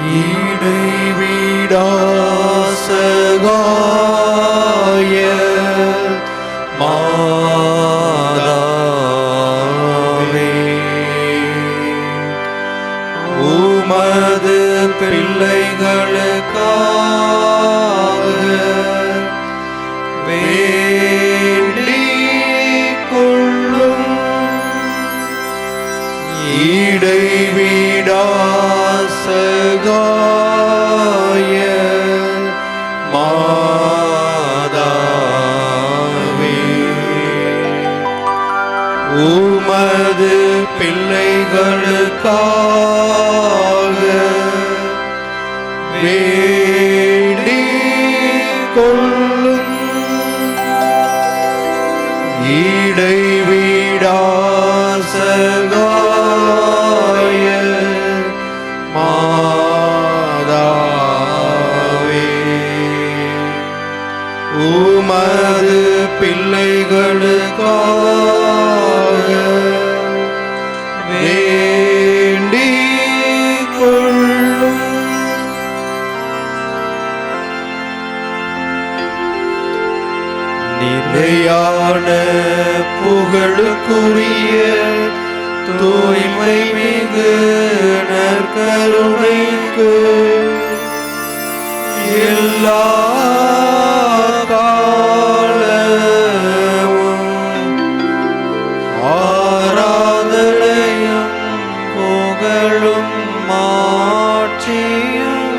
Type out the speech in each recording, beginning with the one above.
இடைவிடாசகாய மாதாவே, உமது பிள்ளைகளுக்காக வேண்டிக் கொள்ளும். இடைவிடாசகாய மாதாவே, உமது பிள்ளைகளுக்காக வேண்டிக் கொள்ளும். இடைவிடாசகாய மாதாவே, உமது பிள்ளைகளுக்காக வேண்டிக் கொள்ளும். நிலையான புகழுக்குரிய தூய்மை மிகு நற்கருணைக்கு எல்லா காலமும் ஆராதனையும் புகழும் மாட்சியும்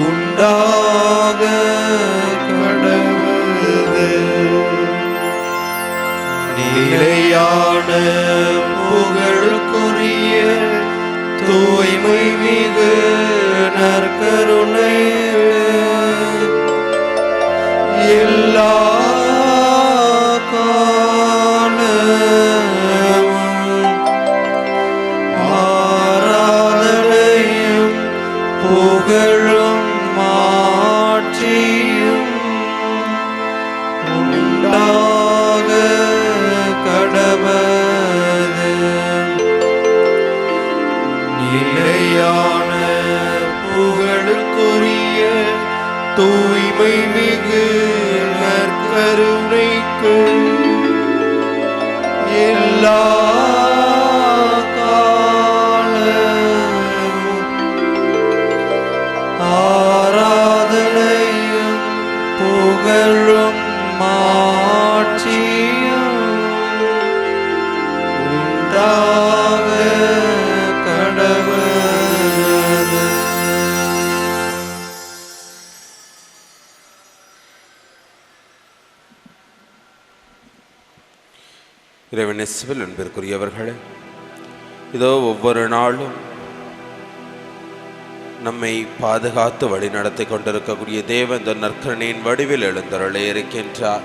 உண்டாக நிலையான புகழுக்குரிய தூய்மை மிகு நற்கருணை எல்லா காலமும் ஆராதனையும் புகழும் மாட்சியும் உண்டாக கடவது. நிலையான புகழுக்குரிய தூய்மை மிகு நற்கருணைக்கு எல்லா காலமும் ஆராதனையும் புகழும் மாட்சியும் உண்டாக கடவது. இறைவன் இயேசுவில் அன்பிற்குரியவர்களே, இதோ ஒவ்வொரு நாளும் நம்மை பாதுகாத்து வழி நடத்தி கொண்டிருக்கக்கூடிய தேவன் இந்த நற்கருணையின் வடிவில் எழுந்தருளே இருக்கின்றார்.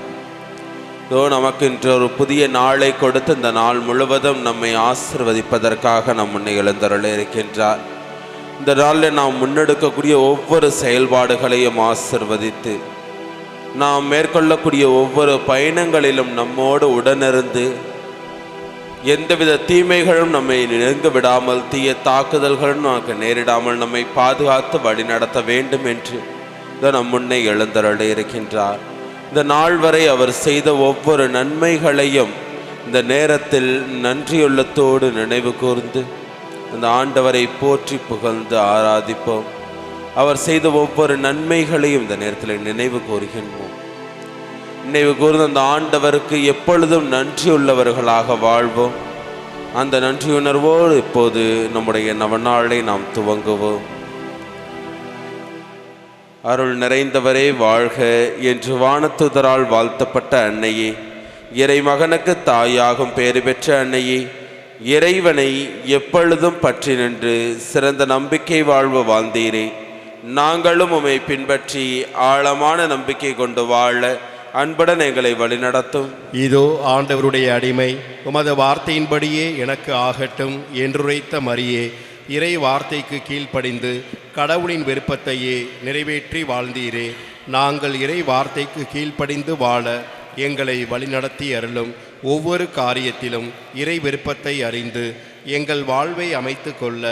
இதோ நமக்கு இன்று ஒரு புதிய நாளை கொடுத்து இந்த நாள் முழுவதும் நம்மை ஆசீர்வதிப்பதற்காக நம் முன்னே எழுந்தருளே இருக்கின்றார். இந்த நாளில் நாம் முன்னெடுக்கக்கூடிய ஒவ்வொரு செயல்பாடுகளையும் ஆசீர்வதித்து நாம் மேற்கொள்ளக்கூடிய ஒவ்வொரு பயணங்களிலும் நம்மோடு உடனிருந்து எந்தவித தீமைகளும் நம்மை நெருங்க விடாமல், தீய தாக்குதல்களும் நமக்கு நேரிடாமல் நம்மை பாதுகாத்து வழி நடத்த வேண்டும் என்று நம் முன்னே எழுந்தருளே இருக்கின்றார். இந்த நாள் வரை அவர் செய்த ஒவ்வொரு நன்மைகளையும் இந்த நேரத்தில் நன்றியுள்ளத்தோடு நினைவு கூர்ந்து அந்த ஆண்டவரை போற்றி புகழ்ந்து ஆராதிப்போம். அவர் செய்த ஒவ்வொரு நன்மைகளையும் இந்த நேரத்தில் நினைவு கூறுகின்றோம். நினைவு கூர்ந்து அந்த ஆண்டவருக்கு எப்பொழுதும் நன்றியுள்ளவர்களாக வாழ்வோம். அந்த நன்றியுணர்வோடு இப்போது நம்முடைய நவநாளை நாம் துவங்குவோம். அருள் நிறைந்தவரே வாழ்க என்று வானதூதரால் வாழ்த்தப்பட்ட அன்னையே, இறை மகனுக்கு தாயாகும் பேறு பெற்ற அன்னையே, இறைவனை எப்பொழுதும் பற்றி நின்று சிறந்த நம்பிக்கை வாழ்வு வாழ்ந்தீரே. நாங்களும் உம்மை பின்பற்றி ஆழமான நம்பிக்கை கொண்டு வாழ அன்புடன் எங்களை வழிநடத்தும். இதோ ஆண்டவருடைய அடிமை, உமது வார்த்தையின்படியே எனக்கு ஆகட்டும் என்றுரைத்த மரியே, இறை வார்த்தைக்கு கீழ்ப்படிந்து கடவுளின் விருப்பத்தையே நிறைவேற்றி வாழ்ந்தீரே. நாங்கள் இறை வார்த்தைக்கு கீழ்ப்படிந்து வாழ எங்களை வழிநடத்தி அருளும். ஒவ்வொரு காரியத்திலும் இறை விருப்பத்தை அறிந்து எங்கள் வாழ்வை அமைத்து கொள்ள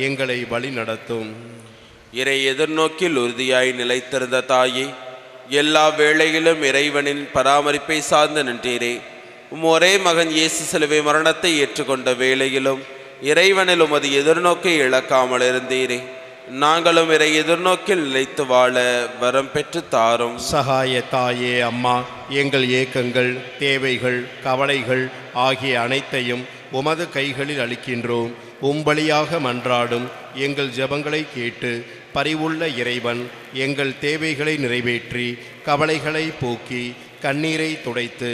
எங்களை வழி நடத்தும். இறை எதிர்நோக்கில் உறுதியாய் நிலைத்திருந்த தாயே, எல்லா வேளையிலும் இறைவனின் பராமரிப்பை சார்ந்து நின்றீரே. ஒரே மகன் இயேசு சிலுவை மரணத்தை ஏற்றுக்கொண்ட வேளையிலும் இறைவனில் உமது எதிர்நோக்கை இழக்காமல் இருந்தீரே. நாங்களும் இறை எதிர்நோக்கில் நிலைத்து வாழ வரம் பெற்று தாரும். சகாய தாயே அம்மா, எங்கள் ஏக்கங்கள், தேவைகள், கவலைகள் ஆகிய அனைத்தையும் உமது கைகளில் அளிக்கின்றோம். உம்பலியாக மன்றாடும் எங்கள் ஜெபங்களை கேட்டு பரிவுள்ள இறைவன் எங்கள் தேவைகளை நிறைவேற்றி கவலைகளை போக்கி கண்ணீரை துடைத்து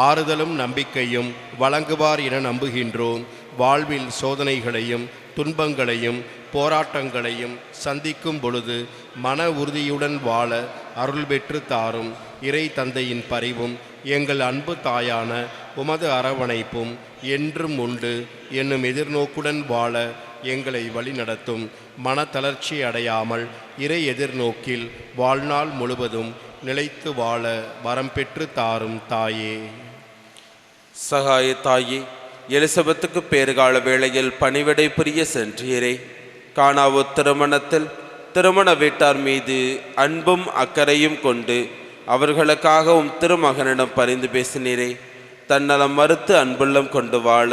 ஆறுதலும் நம்பிக்கையும் வழங்குவார் என நம்புகின்றோம். வாழ்வில் சோதனைகளையும் துன்பங்களையும் போராட்டங்களையும் சந்திக்கும் பொழுது மன உறுதியுடன் வாழ அருள் பெற்று தாரும். இறை தந்தையின் பரிவும் எங்கள் அன்பு தாயான உமது அரவணைப்பும் என்றும் உண்டு என்னும் எதிர்நோக்குடன் வாழ எங்களை வழிநடத்தும். மனத்தளர்ச்சி அடையாமல் இறை எதிர்நோக்கில் வாழ்நாள் முழுவதும் நிலைத்து வாழ வரம் பெற்று தாரும் தாயே. சகாய தாயே, எலிசபெத்துக்கு பேறுகால வேளையில் பணிவிடை புரிய சென்றீரே. கானாவோ திருமணத்தில் திருமண வீட்டார் மீது அன்பும் அக்கறையும் கொண்டு அவர்களுக்காகவும் திருமகனிடம் பரிந்து பேசினீரே. தன்னலம் மறுத்து அன்புள்ளம் கொண்டு வாழ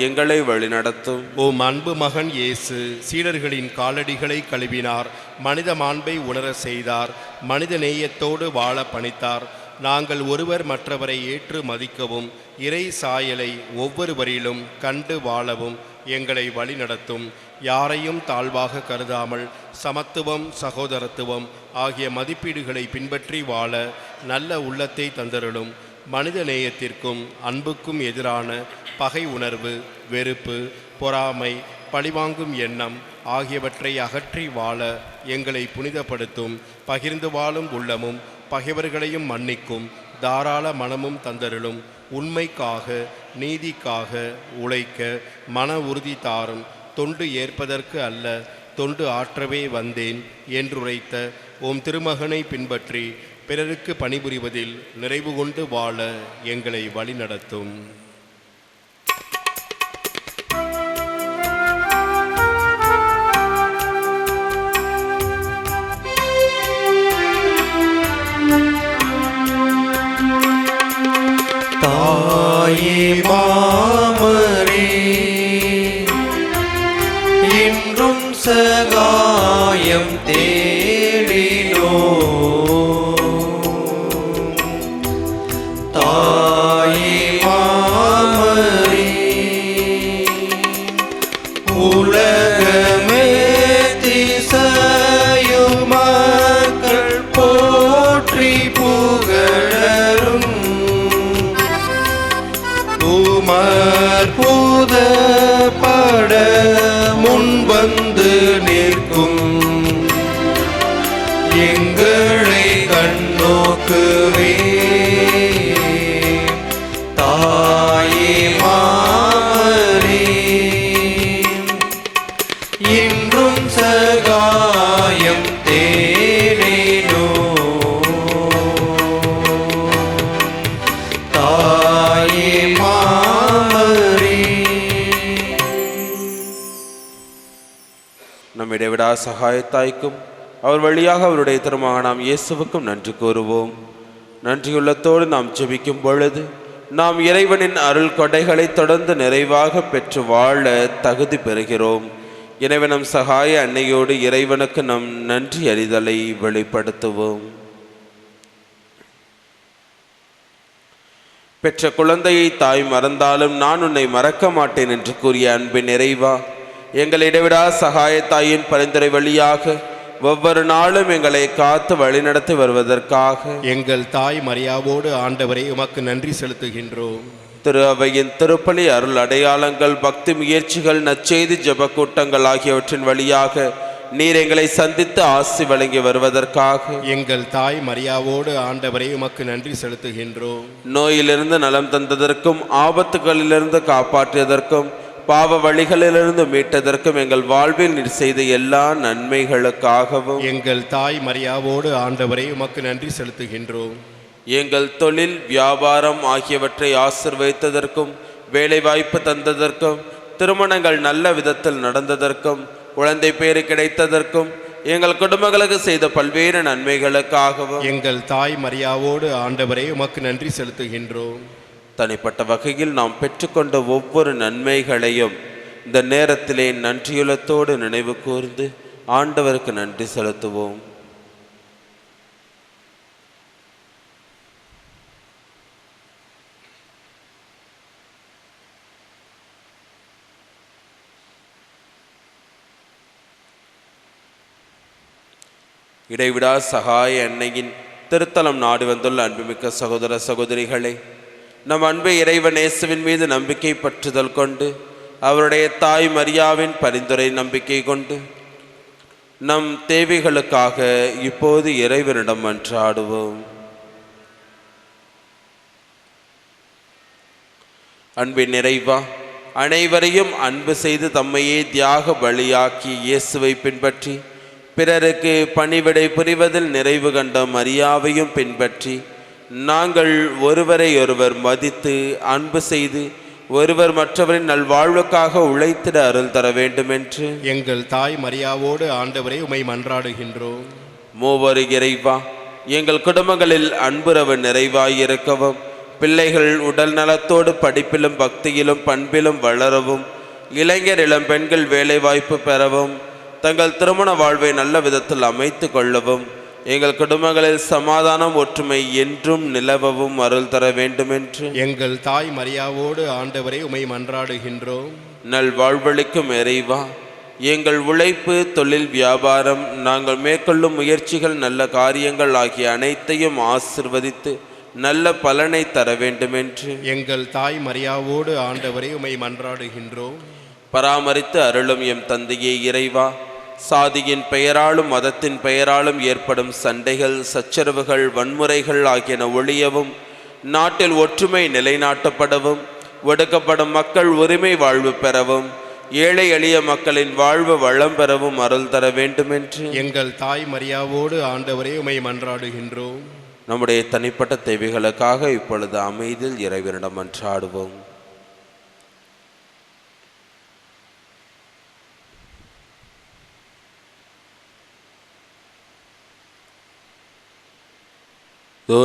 எங்களை வழிநடத்தும். ஓம் அன்பு மகன் இயேசு சீடர்களின் காலடிகளை கழுவினார், மனித மாண்பை உணர செய்தார், மனித நேயத்தோடு வாழ பணித்தார். நாங்கள் ஒருவர் மற்றவரை ஏற்று மதிக்கவும் இறை சாயலை ஒவ்வொருவரிலும் கண்டு வாழவும் எங்களை வழிநடத்தும். யாரையும் தாழ்வாக கருதாமல் சமத்துவம், சகோதரத்துவம் ஆகிய மதிப்பீடுகளை பின்பற்றி வாழ நல்ல உள்ளத்தை தந்தருளும். மனித நேயத்திற்கும் அன்புக்கும் எதிரான பகை உணர்வு, வெறுப்பு, பொறாமை, பழிவாங்கும் எண்ணம் ஆகியவற்றை அகற்றி வாழ எங்களை புனிதப்படுத்தும். பகிர்ந்து வாழும் உள்ளமும் பகைவர்களையும் மன்னிக்கும் தாராள மனமும் தந்தருளும். உண்மைக்காக நீதிக்காக உழைக்க மன உறுதி தாரும். தொண்டு ஏற்பதற்கு அல்ல, தொண்டு ஆற்றவே வந்தேன் என்றுரைத்த ஓம் திருமகனை பின்பற்றி பிறருக்கு பணிபுரிவதில் நிறைவு கொண்டு வாழ எங்களை வழிநடத்தும். தாயே மாமரே, இன்றும் சகாயம் தேடினோ. தாயே மாமரே, உலகமே திசையும் மக்கள் போற்றி புகழரும். உமற்புத பட முன்வந்து நிற்கும் எங்களை கண்ணோக்குவே. தாயே மாமரே, இன்றும் சகாயம் தேடினோ. தாயே மாமரே, நம் இடைவிடா சகாயத்தாய்க்கும் அவர் வழியாக அவருடைய திருமகனாம் இயேசுவுக்கும் நன்றி கூறுவோம். நன்றியுள்ளத்தோடு நாம் ஜெபிக்கும் பொழுது நாம் இறைவனின் அருள் கொடைகளை தொடர்ந்து நிறைவாக பெற்று வாழ தகுதி பெறுகிறோம். எனவே நம் சகாய அன்னையோடு இறைவனுக்கு நம் நன்றி அறிதலை வெளிப்படுத்துவோம். பெற்ற குழந்தையை தாய் மறந்தாலும் நான் உன்னை மறக்க மாட்டேன் என்று கூறிய அன்பின் நிறைவா, எங்கள் இடைவிடா சகாயத்தாயின் பரிந்துரை வழியாக ஒவ்வொரு நாளும் எங்களை காத்து வழிநடத்தி வருவதற்காக எங்கள் தாய் மரியாவோடு ஆண்டவரை உமக்கு நன்றி செலுத்துகின்றோம். திரு அவையின் திருப்பலி, அருள் அடையாளங்கள், பக்தி முயற்சிகள், நற்செய்தி ஜெப கூட்டங்கள் ஆகியவற்றின் வழியாக நீர் எங்களை சந்தித்து ஆசி வழங்கி வருவதற்காக எங்கள் தாய் மரியாவோடு ஆண்டவரை உமக்கு நன்றி செலுத்துகின்றோம். நோயிலிருந்து நலம் தந்ததற்கும் ஆபத்துகளிலிருந்து காப்பாற்றியதற்கும் பாவ வழிகளிலிருந்து மீட்டதற்கும் எங்கள் வாழ்வில் நீர் செய்த எல்லா நன்மைகளுக்காகவும் எங்கள் தாய் மரியாவோடு ஆண்டவரை உமக்கு நன்றி செலுத்துகின்றோம். எங்கள் தொழில் வியாபாரம் ஆகியவற்றை ஆசீர்வதித்ததற்கும் வேலைவாய்ப்பு தந்ததற்கும் திருமணங்கள் நல்ல விதத்தில் நடந்ததற்கும் குழந்தை பேறு கிடைத்ததற்கும் எங்கள் குடும்பங்களுக்கு செய்த பல்வேறு நன்மைகளுக்காகவும் எங்கள் தாய் மரியாவோடு ஆண்டவரே உமக்கு நன்றி செலுத்துகின்றோம். தனிப்பட்ட வகையில் நாம் பெற்றுக்கொண்ட ஒவ்வொரு நன்மைகளையும் இந்த நேரத்திலே நன்றியுள்ளத்தோடு நினைவு கூர்ந்து ஆண்டவருக்கு நன்றி செலுத்துவோம். இடைவிடா சகாய அன்னையின் திருத்தலம் நாடு வந்துள்ள அன்புமிக்க சகோதர சகோதரிகளே, நம் அன்பு இறைவன் இயேசுவின் மீது நம்பிக்கை பற்றுதல் கொண்டு அவருடைய தாய் மரியாவின் பரிந்துரை நம்பிக்கை கொண்டு நம் தேவைகளுக்காக இப்போது இறைவனிடம் மன்றாடுவோம். அன்பின் நிறைவா, அனைவரையும் அன்பு செய்து தம்மையே தியாக பலியாக்கி இயேசுவை பின்பற்றி பிறருக்கு பணிவிடை புரிவதில் நிறைவு கண்ட மரியாவையும் பின்பற்றி நாங்கள் ஒருவரையொருவர் மதித்து அன்பு செய்து ஒருவர் மற்றவரின் நல்வாழ்வுக்காக உழைத்திட அருள் தர வேண்டும் என்று எங்கள் தாய் மரியாவோடு ஆண்டவரை உமை மன்றாடுகின்றோம். மூவரு இறைவா, எங்கள் குடும்பங்களில் அன்புறவு நிறைவாயிருக்கவும் பிள்ளைகள் உடல் நலத்தோடு படிப்பிலும் பக்தியிலும் பண்பிலும் வளரவும் இளைஞர் இளம் பெண்கள் வேலைவாய்ப்பு பெறவும் தங்கள் திருமண வாழ்வை நல்ல விதத்தில் அமைத்து கொள்ளவும் எங்கள் குடும்பங்களில் சமாதானம் ஒற்றுமை என்றும் நிலவவும் அருள் தர வேண்டும் என்று எங்கள் தாய் மரியாவோடு ஆண்டவரை உமை மன்றாடுகின்றோம். நல்வாழ்வளிக்கும் இறைவா, எங்கள் உழைப்பு, தொழில், வியாபாரம், நாங்கள் மேற்கொள்ளும் முயற்சிகள், நல்ல காரியங்கள் ஆகிய அனைத்தையும் ஆசிர்வதித்து நல்ல பலனை தர வேண்டும் என்று எங்கள் தாய் மரியாவோடு ஆண்டவரை உமை மன்றாடுகின்றோம். பராமரித்து அருளும் எம் தந்தையே இறைவா, சாதியின் பெயராலும் மதத்தின் பெயராலும் ஏற்படும் சண்டைகள், சச்சரவுகள், வன்முறைகள் ஆகியன ஒழியவும் நாட்டில் ஒற்றுமை நிலைநாட்டப்படவும் ஒடுக்கப்படும் மக்கள் உரிமை வாழ்வு பெறவும் ஏழை எளிய மக்களின் வாழ்வு வளம் பெறவும் அருள் தர வேண்டும் என்று எங்கள் தாய் மரியாவோடு ஆண்டவரே உமை மன்றாடுகின்றோம். நம்முடைய தனிப்பட்ட தேவைகளுக்காக இப்பொழுது அமைதியில் இறைவனிடம் மன்றாடுவோம்.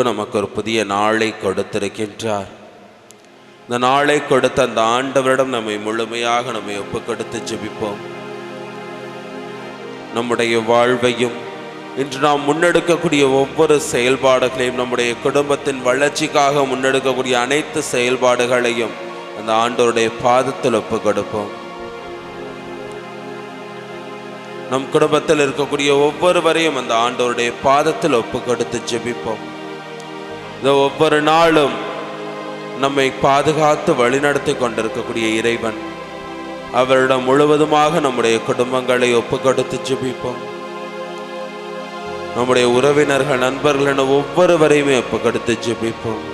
நமக்கு ஒரு புதிய நாளை கொடுத்திருக்கின்றார். இந்த நாளை கொடுத்த அந்த ஆண்டவரிடம் நம்மை முழுமையாக நம்மை ஒப்புக் கொடுத்து ஜெபிப்போம். நம்முடைய வாழ்வையும் இன்று நாம் முன்னெடுக்கக்கூடிய ஒவ்வொரு செயல்பாடுகளையும், நம்முடைய குடும்பத்தின் வளர்ச்சிக்காக முன்னெடுக்கக்கூடிய அனைத்து செயல்பாடுகளையும் அந்த ஆண்டவருடைய பாதத்தில் ஒப்புக் கொடுப்போம். நம் குடும்பத்தில் இருக்கக்கூடிய ஒவ்வொருவரையும் அந்த ஆண்டவருடைய பாதத்தில் ஒப்புக் கொடுத்து ஜெபிப்போம். ஒவ்வொரு நாளும் நம்மை பாதுகாத்து வழிநடத்தி கொண்டிருக்கக்கூடிய இறைவன், அவரிடம் முழுவதுமாக நம்முடைய குடும்பங்களை ஒப்புக் கொடுத்து ஜெபிப்போம். நம்முடைய உறவினர்கள், நண்பர்கள் என ஒவ்வொருவரையுமே ஒப்புக் கொடுத்து ஜெபிப்போம்.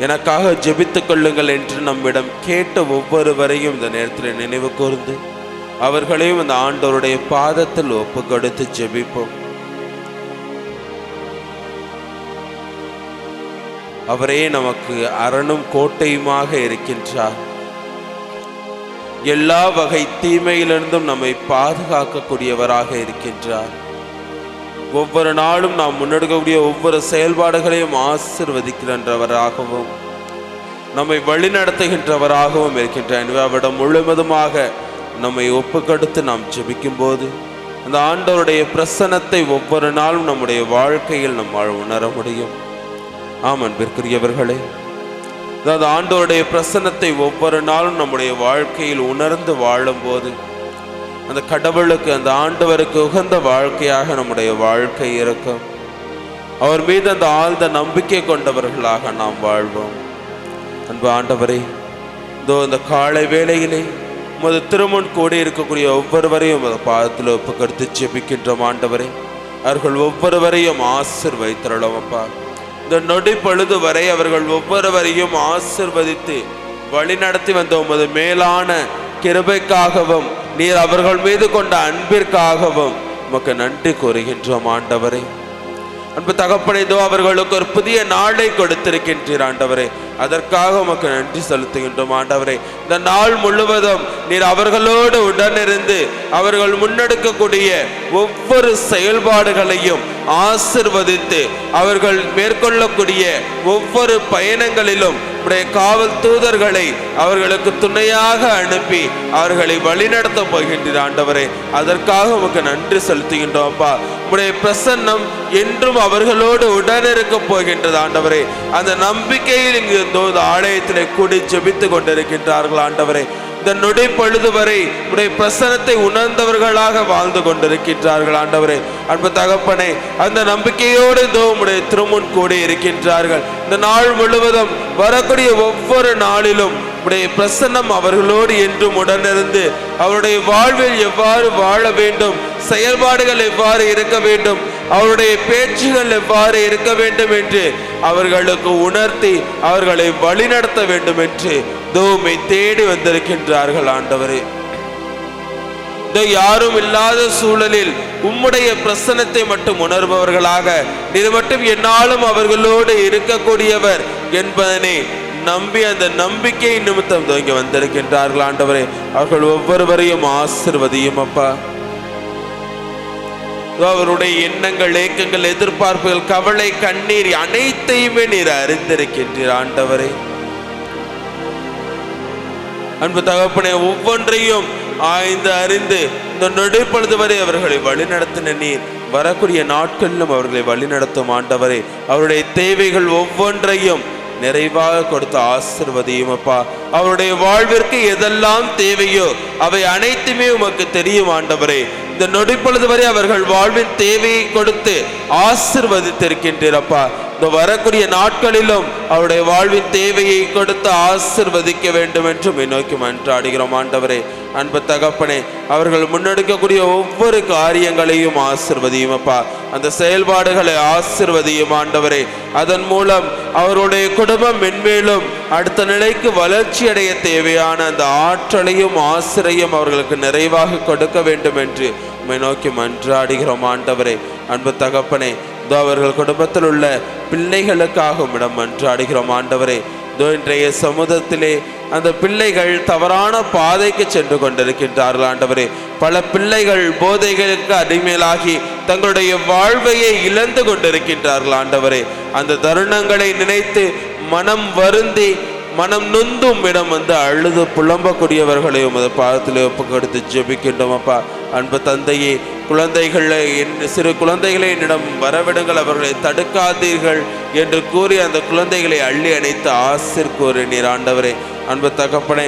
எனக்காக ஜெபித்துக் கொள்ளுங்கள் என்று நம்மிடம் கேட்ட ஒவ்வொருவரையும் இந்த நேரத்தில் நினைவு கூர்ந்து அவர்களையும் இந்த ஆண்டவருடைய பாதத்தில் ஒப்புக் கொடுத்து ஜெபிப்போம். அவரே நமக்கு அரணும் கோட்டையுமாக இருக்கின்றார். எல்லா வகை தீமையிலிருந்தும் நம்மை பாதுகாக்கக்கூடியவராக இருக்கின்றார். ஒவ்வொரு நாளும் நாம் முன்னெடுக்கக்கூடிய ஒவ்வொரு செயல்பாடுகளையும் ஆசீர்வதிக்கின்றவராகவும் நம்மை வழிநடத்துகின்றவராகவும் இருக்கின்றார். எனவே அவரிடம் முழுவதுமாக நம்மை ஒப்புக்கொடுத்து நாம் ஜெபிக்கும் போது அந்த ஆண்டவருடைய பிரசன்னத்தை ஒவ்வொரு நாளும் நம்முடைய வாழ்க்கையில் நம்மால் உணர முடியும். ஆம் அன்பிற்குரியவர்களே, அதாவது ஆண்டவருடைய பிரசன்னத்தை ஒவ்வொரு நாளும் நம்முடைய வாழ்க்கையில் உணர்ந்து வாழும்போது அந்த கடவுளுக்கு, அந்த ஆண்டவருக்கு உகந்த வாழ்க்கையாக நம்முடைய வாழ்க்கை இருக்கும். அவர் மீது அந்த ஆழ்ந்த நம்பிக்கை கொண்டவர்களாக நாம் வாழ்வோம். அன்பு ஆண்டவரே, இந்த காலை வேளையிலே உமது திருமுன் கூடி இருக்கக்கூடிய ஒவ்வொருவரையும் அந்த பாதத்தில் ஒப்புக்கொடுத்து ஜெபிக்கின்றோம். ஆண்டவரே, அவர்கள் ஒவ்வொருவரையும் ஆசீர்வதித்தருளும். அப்பா, இந்த நொடி பொழுது வரை அவர்கள் ஒவ்வொருவரையும் ஆசீர்வதித்து வழிநடத்தி வந்த உமது மேலான கிருபைக்காகவும் நீர் அவர்கள் மீது கொண்ட அன்பிற்காகவும் உமக்கு நன்றி கூறுகின்றோம். ஆண்டவரே, அன்பு தகப்பனே, இதோ அவர்களுக்கு ஒரு புதிய நாளை கொடுத்திருக்கின்றீர் ஆண்டவரே. அதற்காக உமக்கு நன்றி செலுத்துகின்றோம் ஆண்டவரே. இந்த நாள் முழுவதும் நீர் அவர்களோடு உடனிருந்து அவர்கள் முன்னெடுக்கக்கூடிய ஒவ்வொரு செயல்பாடுகளையும் ஆசிர்வதித்து அவர்கள் மேற்கொள்ளக்கூடிய ஒவ்வொரு பயணங்களிலும் உடைய காவல் தூதர்களை அவர்களுக்கு துணையாக அனுப்பி அவர்களை வழிநடத்த போகின்ற ஆண்டவரே. அதற்காக உமக்கு நன்றி செலுத்துகின்றோம் அப்பா. உடைய பிரசன்னம் என்றும் அவர்களோடு உடனிருக்க போகின்றது ஆண்டவரே. அந்த நம்பிக்கையில் இங்கு இந்த ஆலயத்திலே கூடி ஜெபித்து கொண்டிருக்கின்றார்கள் ஆண்டவரே. இந்த நொடி பொழுது வரை உடைய பிரசனத்தை உணர்ந்தவர்களாக வாழ்ந்து கொண்டிருக்கின்றார்கள் ஆண்டவரே. அன்பு தகப்பனே, அந்த நம்பிக்கையோடு இதோ உடைய திருமுன் கூடி இருக்கின்றார்கள். இந்த நாள் முழுவதும் வரக்கூடிய ஒவ்வொரு நாளிலும் உடைய பிரசன்னம் அவர்களோடு என்றும் உடனிருந்து அவருடைய வாழ்வில் எவ்வாறு வாழ வேண்டும், செயல்பாடுகள் எவ்வாறு இருக்க வேண்டும், அவருடைய பேச்சுகள் எவ்வாறு இருக்க வேண்டும் என்று அவர்களுக்கு உணர்த்தி அவர்களை வழிநடத்த வேண்டும் என்று தோமை தேடி வந்திருக்கின்றார்கள் ஆண்டவரே. யாரும் இல்லாத சூழலில் உம்முடைய பிரசன்னத்தை மட்டும் உணர்பவர்களாக இது மட்டும் என்னாலும் அவர்களோடு இருக்கக்கூடியவர் என்பதனை நம்பி அந்த நம்பிக்கை நிமித்தம் இங்க வந்திருக்கின்றார்கள் ஆண்டவரே. அவர்கள் ஒவ்வொருவரையும் ஆசிர்வதியும் அப்பா. அவருடைய எண்ணங்கள், ஏக்கங்கள், எதிர்பார்ப்புகள், கவலை, கண்ணீர் அனைத்தையுமே நீர் அறிந்திருக்கின்றீர் ஆண்டவரே. அன்பு தகப்பனே, ஒவ்வொன்றையும் ஆய்ந்து அறிந்து இந்த நொடி பொழுது வரை அவர்களை வழிநடத்தின நீர் வரக்கூடிய நாட்களிலும் அவர்களை வழிநடத்தும் ஆண்டவரே. அவருடைய தேவைகள் ஒவ்வொன்றையும் நிறைவாக கொடுத்து ஆசிர்வதியும் அப்பா. அவருடைய வாழ்விற்கு எதெல்லாம் தேவையோ அவை அனைத்துமே உமக்கு தெரியும் ஆண்டவரே. இந்த நொடி பொழுது வரை அவர்கள் வாழ்வின் தேவையை கொடுத்து ஆசிர்வதித்திருக்கின்றீரப்பா. இந்த வரக்கூடிய நாட்களிலும் அவருடைய வாழ்வின் தேவையை கொடுத்து ஆசிர்வதிக்க வேண்டும் என்றும் நோக்கி மன்றாடுகிறோம் ஆண்டவரே. அன்பு தகப்பனே, அவர்கள் முன்னெடுக்கக்கூடிய ஒவ்வொரு காரியங்களையும் ஆசிர்வதியும் அப்பா. அந்த செயல்பாடுகளை ஆசிர்வதியும் ஆண்டவரே. அதன் மூலம் அவருடைய குடும்பம் மென்மேலும் அடுத்த நிலைக்கு வளர்ச்சி அடைய தேவையான அந்த ஆற்றலையும் ஆசிரையும் அவர்களுக்கு நிறைவாக கொடுக்க வேண்டும் என்று நோக்கி மன்றாடுகிறோம் ஆண்டவரே. அன்பு தகப்பனே, அவர்கள் குடும்பத்தில் உள்ள பிள்ளைகளுக்காக இடம் மன்றாடுகிறோம் ஆண்டவரே. இன்றைய சமூகத்திலே அந்த பிள்ளைகள் தவறான பாதைக்கு சென்று கொண்டிருக்கின்றார்கள் ஆண்டவரே. பல பிள்ளைகள் போதைகளுக்கு அடிமையிலாகி தங்களுடைய வாழ்வையை இழந்து கொண்டிருக்கின்றார்கள் ஆண்டவரே. அந்த தருணங்களை நினைத்து மனம் வருந்தி மனம் நொந்தும் இடம் அழுது புலம்பக்கூடியவர்களை உமது பாதத்திலே ஒப்பு கொடுத்து ஜெபிக்கின்றோம் அப்பா. அன்பு தந்தையே, குழந்தைகளை சிறு குழந்தைகளை என்னிடம் வரவிடுங்கள், அவர்களை தடுக்காதீர்கள் என்று கூறி அந்த குழந்தைகளை அள்ளி அணைத்து ஆசிர் கூறி நீர் ஆண்டவரே. அன்பு தகப்பனே,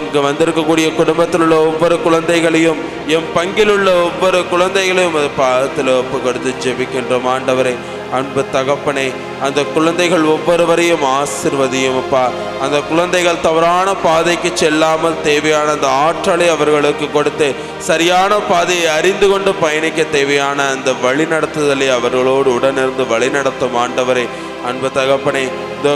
இங்கு வந்திருக்கக்கூடிய குடும்பத்தில் உள்ள ஒவ்வொரு குழந்தைகளையும் எம் பங்கில் உள்ள ஒவ்வொரு குழந்தைகளையும் அது பாதத்தில் ஒப்பு கொடுத்து ஜெபிக்கின்றோம் ஆண்டவரே. அன்பு தகப்பனே, அந்த குழந்தைகள் ஒவ்வொருவரையும் ஆசிர்வதியும் அப்பா. அந்த குழந்தைகள் தவறான பாதைக்கு செல்லாமல் தேவையான அந்த ஆற்றலை அவர்களுக்கு கொடுத்து சரியான பாதையை அறிந்து கொண்டு பயணிக்க தேவையான அந்த வழிநடத்துதலை அவர்களோடு உடனிருந்து வழிநடத்தும் ஆண்டவரே. அன்பு தகப்பனே,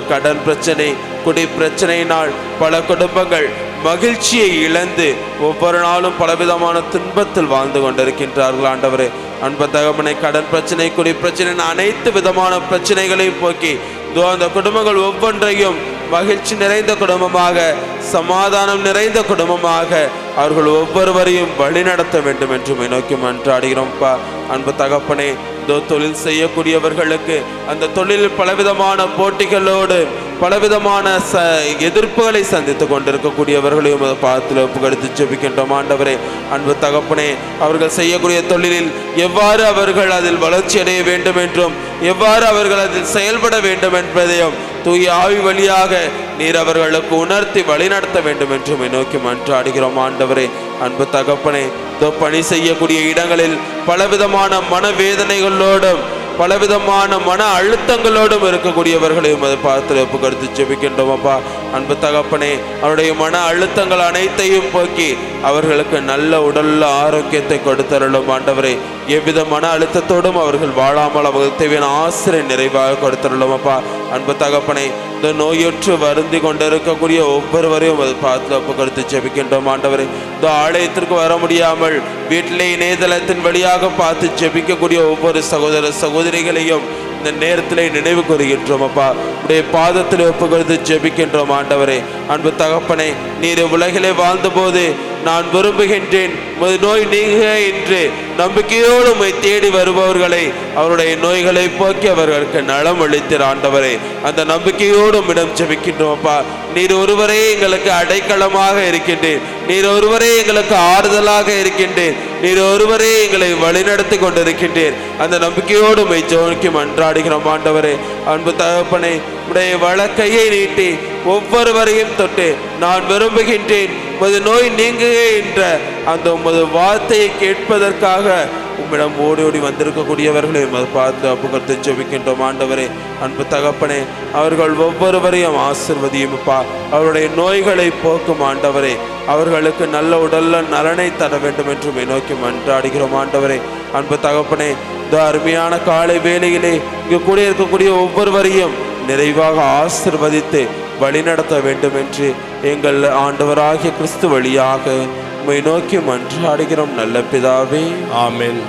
கடன் பிரச்சனை, குடி பிரச்சனையினால் பல குடும்பங்கள் மகிழ்ச்சியை இழந்து ஒவ்வொரு நாளும் பலவிதமான துன்பத்தில் வாழ்ந்து கொண்டிருக்கின்றார்கள் ஆண்டவரே. அன்பு தகப்பனே, கடன் பிரச்சனை, குடி பிரச்சனை, அனைத்து விதமான பிரச்சனைகளையும் போக்கி அந்த குடும்பங்கள் ஒவ்வொன்றையும் மகிழ்ச்சி நிறைந்த குடும்பமாக, சமாதானம் நிறைந்த குடும்பமாக அவர்கள் ஒவ்வொருவரையும் வழிநடத்த வேண்டும் என்று நோக்கி மன்றாடுகிறோம்ப்பா. அன்பு தகப்பனே, தொழில் செய்யக்கூடியவர்களுக்கு அந்த தொழிலில் பலவிதமான போட்டிகளோடு பலவிதமான எதிர்ப்புகளை சந்தித்து கொண்டிருக்கக்கூடியவர்களையும் பாதத்தில் ஒப்புக்கொடுத்து ஜெபிக்கின்றோம் ஆண்டவரே. அன்பு தகப்பனே, அவர்கள் செய்யக்கூடிய தொழிலில் எவ்வாறு அவர்கள் அதில் வளர்ச்சி அடைய வேண்டும் என்றும் எவ்வாறு அவர்கள் அதில் செயல்பட வேண்டும் என்பதையும் தூய ஆவி வழியாக நீர் அவர்களுக்கு உணர்த்தி வழிநடத்த வேண்டும் என்றும் நோக்கி மன்றாடுகிறோம் ஆண்டவரே. அன்பு தகப்பனே, பணி செய்யக்கூடிய இடங்களில் பலவிதமான மனவேதனைகளோடும் பலவிதமான மன அழுத்தங்களோடும் இருக்கக்கூடியவர்களையும் அதை பார்த்து ஒப்புக்கொடுத்து ஜெபிக்கின்றோம் அப்பா. அன்பு தகப்பனே, அவருடைய மன அழுத்தங்கள் அனைத்தையும் போக்கி அவர்களுக்கு நல்ல உடல்ல ஆரோக்கியத்தை கொடுத்தருளும் ஆண்டவரே. எவ்வித மன அழுத்தத்தோடும் அவர்கள் வாழாமல் அவர்கள் தேவையான ஆசிரியை நிறைவாக கொடுத்தருளும் அப்பா. அன்பு தகப்பனை இந்த நோயுற்று வருந்தி கொண்டிருக்கக்கூடிய ஒவ்வொருவரையும் அது பார்த்து ஒப்பு கொடுத்து ஜெபிக்கின்றோம் ஆண்டவரே. இந்த ஆலயத்திற்கு வர முடியாமல் வீட்டிலே இணையதளத்தின் வழியாக பார்த்து ஜெபிக்கக்கூடிய ஒவ்வொரு சகோதர சகோதரிகளையும் இந்த நேரத்திலே நினைவு கூறுகின்றோம் அப்பா. உடைய பாதத்தில் ஒப்பு கொடுத்து ஜெபிக்கின்றோம் ஆண்டவரே. அன்பு தகப்பனை, நீர் உலகிலே வாழ்ந்தபோது நான் விரும்புகின்றேன் நோய் நீங்க என்று நம்பிக்கையோடு உம்மை தேடி வருபவர்களை அவருடைய நோய்களை போக்கி அவர்களுக்கு நலம் அளித்திரு ஆண்டவரே. அந்த நம்பிக்கையோடு உம்மிடம் ஜெபிக்கின்றோம் அப்பா. நீர் ஒருவரே எங்களுக்கு அடைக்கலமாக இருக்கின்றேன், நீர் ஒருவரே எங்களுக்கு ஆறுதலாக இருக்கின்றேன், நீர் ஒருவரே எங்களை வழிநடத்தி கொண்டிருக்கின்றேன். அந்த நம்பிக்கையோடு உம்மை ஜெபிக்க மன்றாடுகிறோம் ஆண்டவரே. அன்பு தகப்பனை, உடைய வலக்கையை நீட்டி ஒவ்வொருவரையும் தொட்டு நான் விரும்புகின்றேன் உமது நோய் நீங்குக என்ற அந்த உமது வார்த்தையை கேட்பதற்காக உம்மிடம் ஓடி ஓடி வந்திருக்கக்கூடியவர்களை பார்த்து அப்புகத்து ஜெபிக்கின்றோம் ஆண்டவரே. அன்பு தகப்பனே, அவர்கள் ஒவ்வொருவரையும் ஆசிர்வதியும்ப்பா. அவருடைய நோய்களை போக்கும் ஆண்டவரே. அவர்களுக்கு நல்ல உடல்ல நலனை தர வேண்டும் என்று நோக்கி மன்றாடுகிறோம் ஆண்டவரே. அன்பு தகப்பனே, இந்த அருமையான காலை வேளையிலே இங்கு கூட இருக்கக்கூடிய ஒவ்வொருவரையும் நிறைவாக ஆசிர்வதித்து வழிநடத்த வேண்டும் என்று எங்கள் ஆண்டவராகிய கிறிஸ்து வழியாக உம்மை நோக்கி மன்றாடுகிறோம் நல்ல பிதாவே, ஆமென்.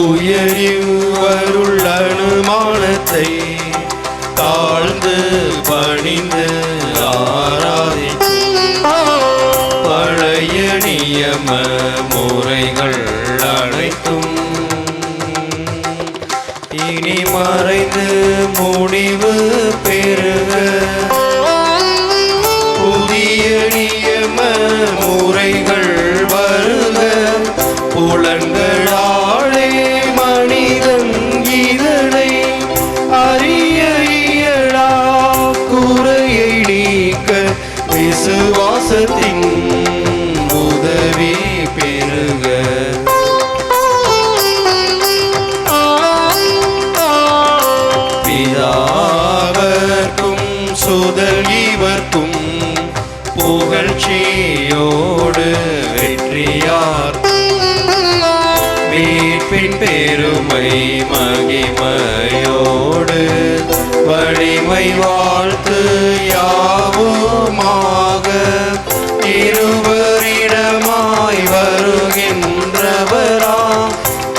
உயரிவருள் அனுமானத்தை தாழ்ந்து பணிந்து ஆராதிக்கும் பழைய நியம முறைகள் அனைத்தும் இனி மறைந்து முடிவு பெறுக. புதிய நியம முறைகள் வருக. புலன்களாலே மனிதன் இதனை அறிய இயலா குறையை நீக்க விசுவாசத்தின் உதவி பெறுக. பிதாவர்க்கும் சுதன் இவர்க்கும் புகழ்ச்சியோடு வெற்றியார் மீட்பின் பெருமை மகிமையோடு வலிமை வாழ்த்து யாவுமாக இருவரிடமாய் வருகின்றவரா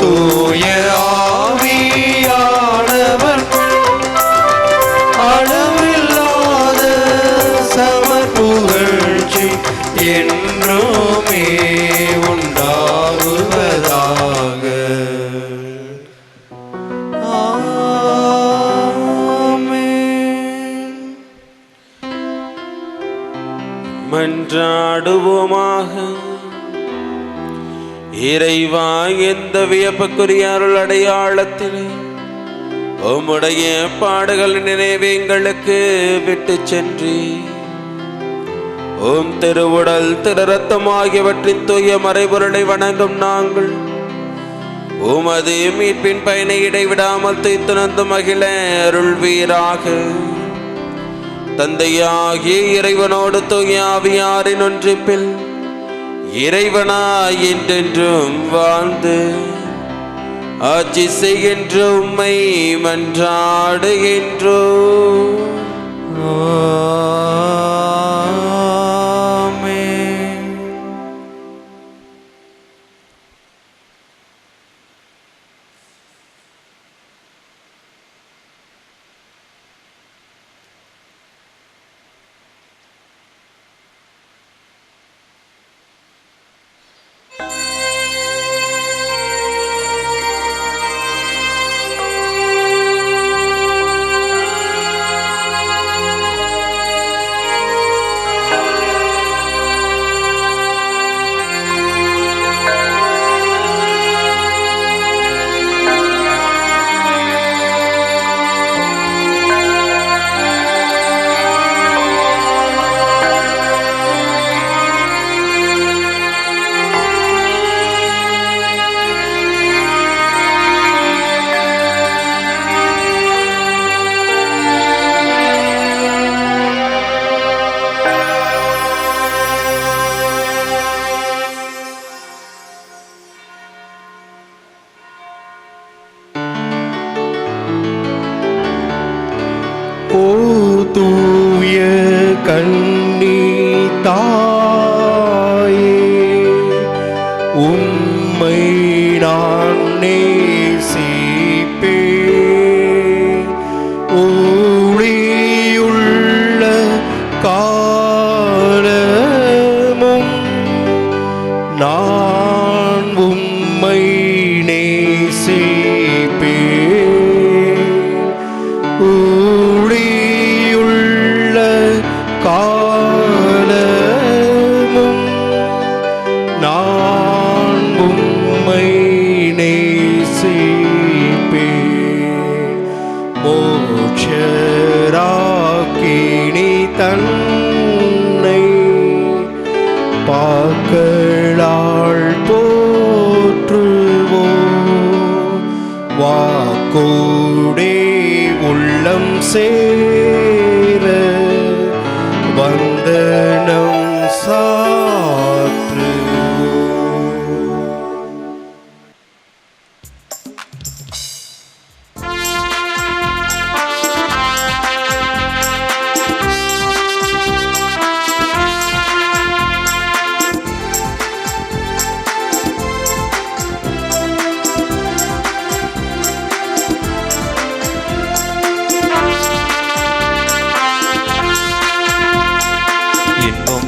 தூய ஆவியானவர் அளவில்லாத சமபுகழ்ச்சி என்றுமே உண்டாகுவதாக. மன்றாடுவோமாக. இறைவா, எந்த வியப்புக்குரிய அருள் அடையாளத்திலே உம்முடைய பாடுகள் நினைவு எங்களுக்கு விட்டு சென்று உம் திருவுடல் திரு ரத்தம் ஆகியவற்றின் தூய மறைபொருளை வணங்கும் நாங்கள் உமது மீட்பின் பயனை இடைவிடாமல் துய்த்துணர்ந்து மகிழ அருள்வீராக. தந்தையாகிய இறைவனோடு தூய ஆவியாரின் ஒன்றிப்பில் இறைவனாய் என்றென்றும் வாழ்ந்து ஆட்சி செய்கின்ற உம்மை மன்றாடுகின்றோம். நான் உம்மை நேசிப்பேன். ஊழியுள்ள காலமும் நான் உம்மை நேசிப்பேன். மோட்சராக்கினி தன்னை பாக்களால் போற்றுவோம். வாக்கோடே உள்ளம் சேர வந்தனம் சாற்றுவோம்.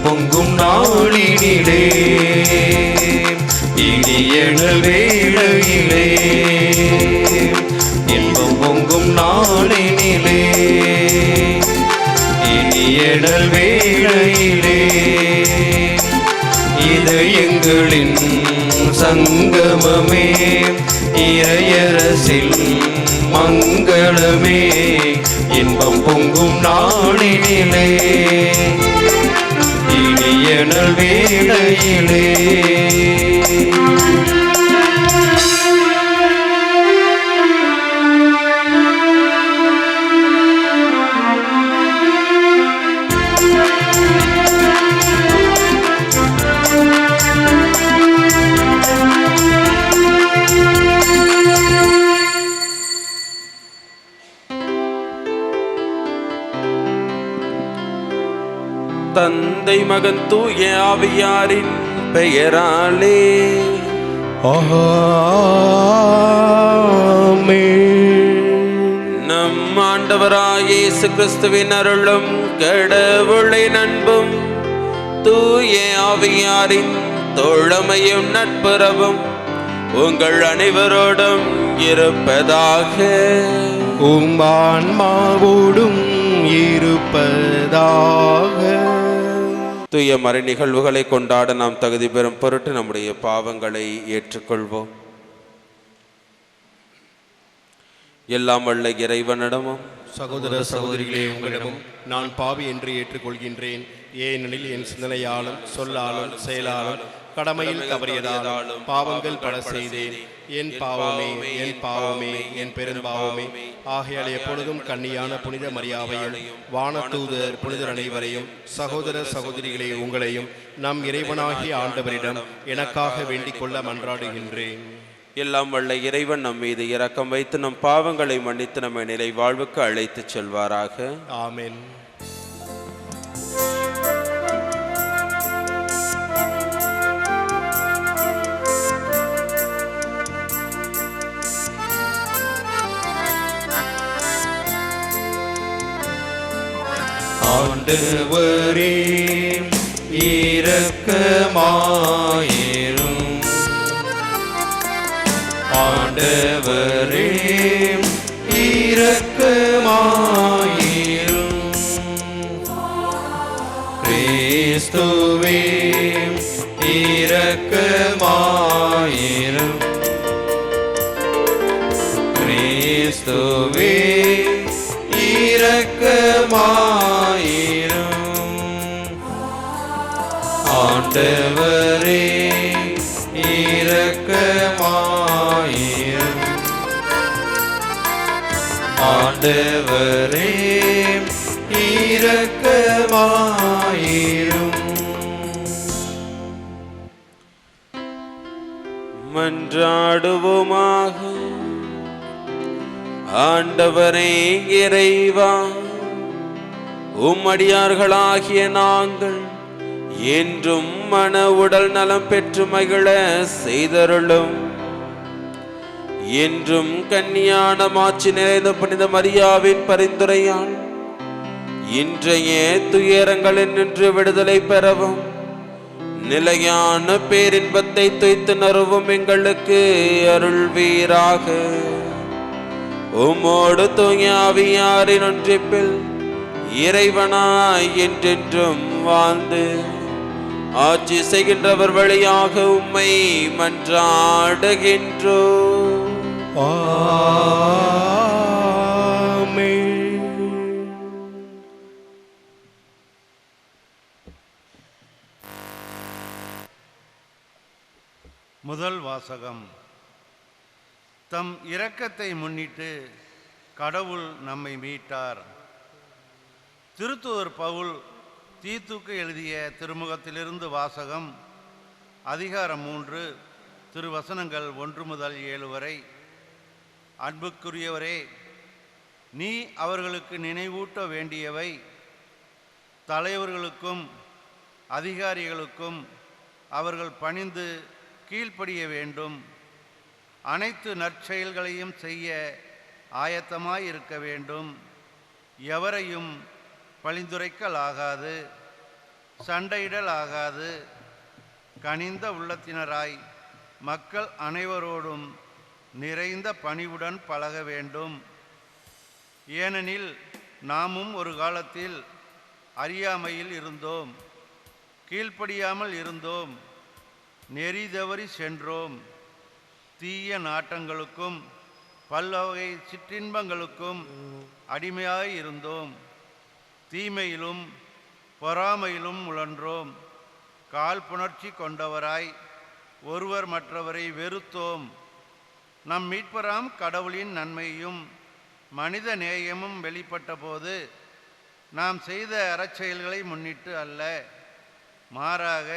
பொங்கும் நாளினிலே இனியனல் வேளையிலே, இன்பம் பொங்கும் நாளினிலே இனியனல் வேளையிலே, இதயங்களின் சங்கமமே இறையரசில் மங்களமே, இன்பம் பொங்கும் நாளினிலே இனியனல் வேளையிலே. தந்தை மகன் தூய ஆவியாரின் பெயராலே நம் ஆண்டவராகிய இயேசு கிறிஸ்துவின் அருளும் கடவுளின் அன்பும் தூய ஆவியாரின் தோழமையும் நட்புறவும் உங்கள் அனைவரோடும் இருப்பதாக. உம் ஆன்மாவோடும் இருப்பதாக. தூய மறை நிகழ்வுகளை கொண்டாட நாம் தகுதி பெறும் பொருட்டு நம்முடைய பாவங்களை ஏற்றுக்கொள்வோம். எல்லாம் வல்ல இறைவனிடமும் சகோதர சகோதரிகளே, உங்களிடமும் நான் பாவி என்று ஏற்றுக்கொள்கின்றேன். ஏனெனில் என் சிந்தனையாலும் சொல்லாலும் செயலாலும் கடமையில் தவறியதாலும் பாவங்கள் பல செய்தேன். என் பாவமே, என் பாவமே, என் பெரும்பாவமே. ஆகையால் எப்பொழுதும் கன்னியான புனித மரியாவையும் வானதூதர் புனிதர் அனைவரையும் சகோதர சகோதரிகளே உங்களையும் நம் இறைவனாகிய ஆண்டவரிடம் எனக்காக வேண்டிக் கொள்ள மன்றாடுகின்றேன். எல்லாம் வல்ல இறைவன் நம் மீது இரக்கம் வைத்து நம் பாவங்களை மன்னித்து நம்மை நிலை வாழ்வுக்கு அழைத்துச் செல்வாராக. ஆமென். ஆண்டவரே இரக்கமாயிரும். ஆண்டவரே இரக்கமாயிரும். கிறிஸ்துவே இரக்கமாயிரும். கிறிஸ்துவே இரக்கமாயிரும். ஆண்டவரே இரக்கமாயிரும். ஆண்டவரே இரக்கமாயிரும். மன்றாடுவோமாக. ஆண்டவரே இறைவா, உம்மடியார்களாகிய நாங்கள் என்றும் மன உடல் நலம் பெற்று மகிழ செய்தருளும். என்றும் கன்னியான மாட்சி நிறைந்த புனித மரியாவின் பரிந்துரையால் இன்றைய துயரங்களில் நின்று விடுதலை பெறவும் நிலையான பேரின்பத்தை துய்த்து நறுவும் எங்களுக்கு அருள்வீராக. உம்மோடு தூய ஆவியாரின் ஒன்றிப்பில் இறைவனாய் என்றென்றும் வாழ்ந்து ஆட்சி செய்கின்றவர் வழியாக உம்மை மன்றாடுகின்றோம். ஆமென். முதல் வாசகம். தம் இரக்கத்தை முன்னிட்டு கடவுள் நம்மை மீட்டார். திருத்தூதர் பவுல் தீத்துக்கு எழுதிய திருமுகத்திலிருந்து வாசகம். அதிகாரம் 3, திருவசனங்கள் 1 முதல் 7 வரை. அன்புக்குரியவரே, நீ அவர்களுக்கு நினைவூட்ட வேண்டியவை தலைவர்களுக்கும் அதிகாரிகளுக்கும் அவர்கள் பணிந்து கீழ்ப்படிய வேண்டும். அனைத்து நற்செயல்களையும் செய்ய ஆயத்தமாயிருக்க வேண்டும். எவரையும் பழிந்துரைக்கல் ஆகாது, சண்டையிடல் ஆகாது. கனிந்த உள்ளத்தினராய் மக்கள் அனைவரோடும் நிறைந்த பணிவுடன் பழக வேண்டும். ஏனெனில் நாமும் ஒரு காலத்தில் அறியாமையில் இருந்தோம், கீழ்ப்படியாமல் இருந்தோம், நெறி தவறி சென்றோம். தீய நாட்டங்களுக்கும் பல்வகை சிற்றின்பங்களுக்கும் அடிமையாய் இருந்தோம். தீமையிலும் பொறாமையிலும் உழன்றோம். காழ்ப்புணர்ச்சி கொண்டவராய் ஒருவர் மற்றவரை வெறுத்தோம். நம் மீட்பராம் கடவுளின் நன்மையும் மனித நேயமும் வெளிப்பட்ட போது நாம் செய்த அறச்செயல்களை முன்னிட்டு அல்ல, மாறாக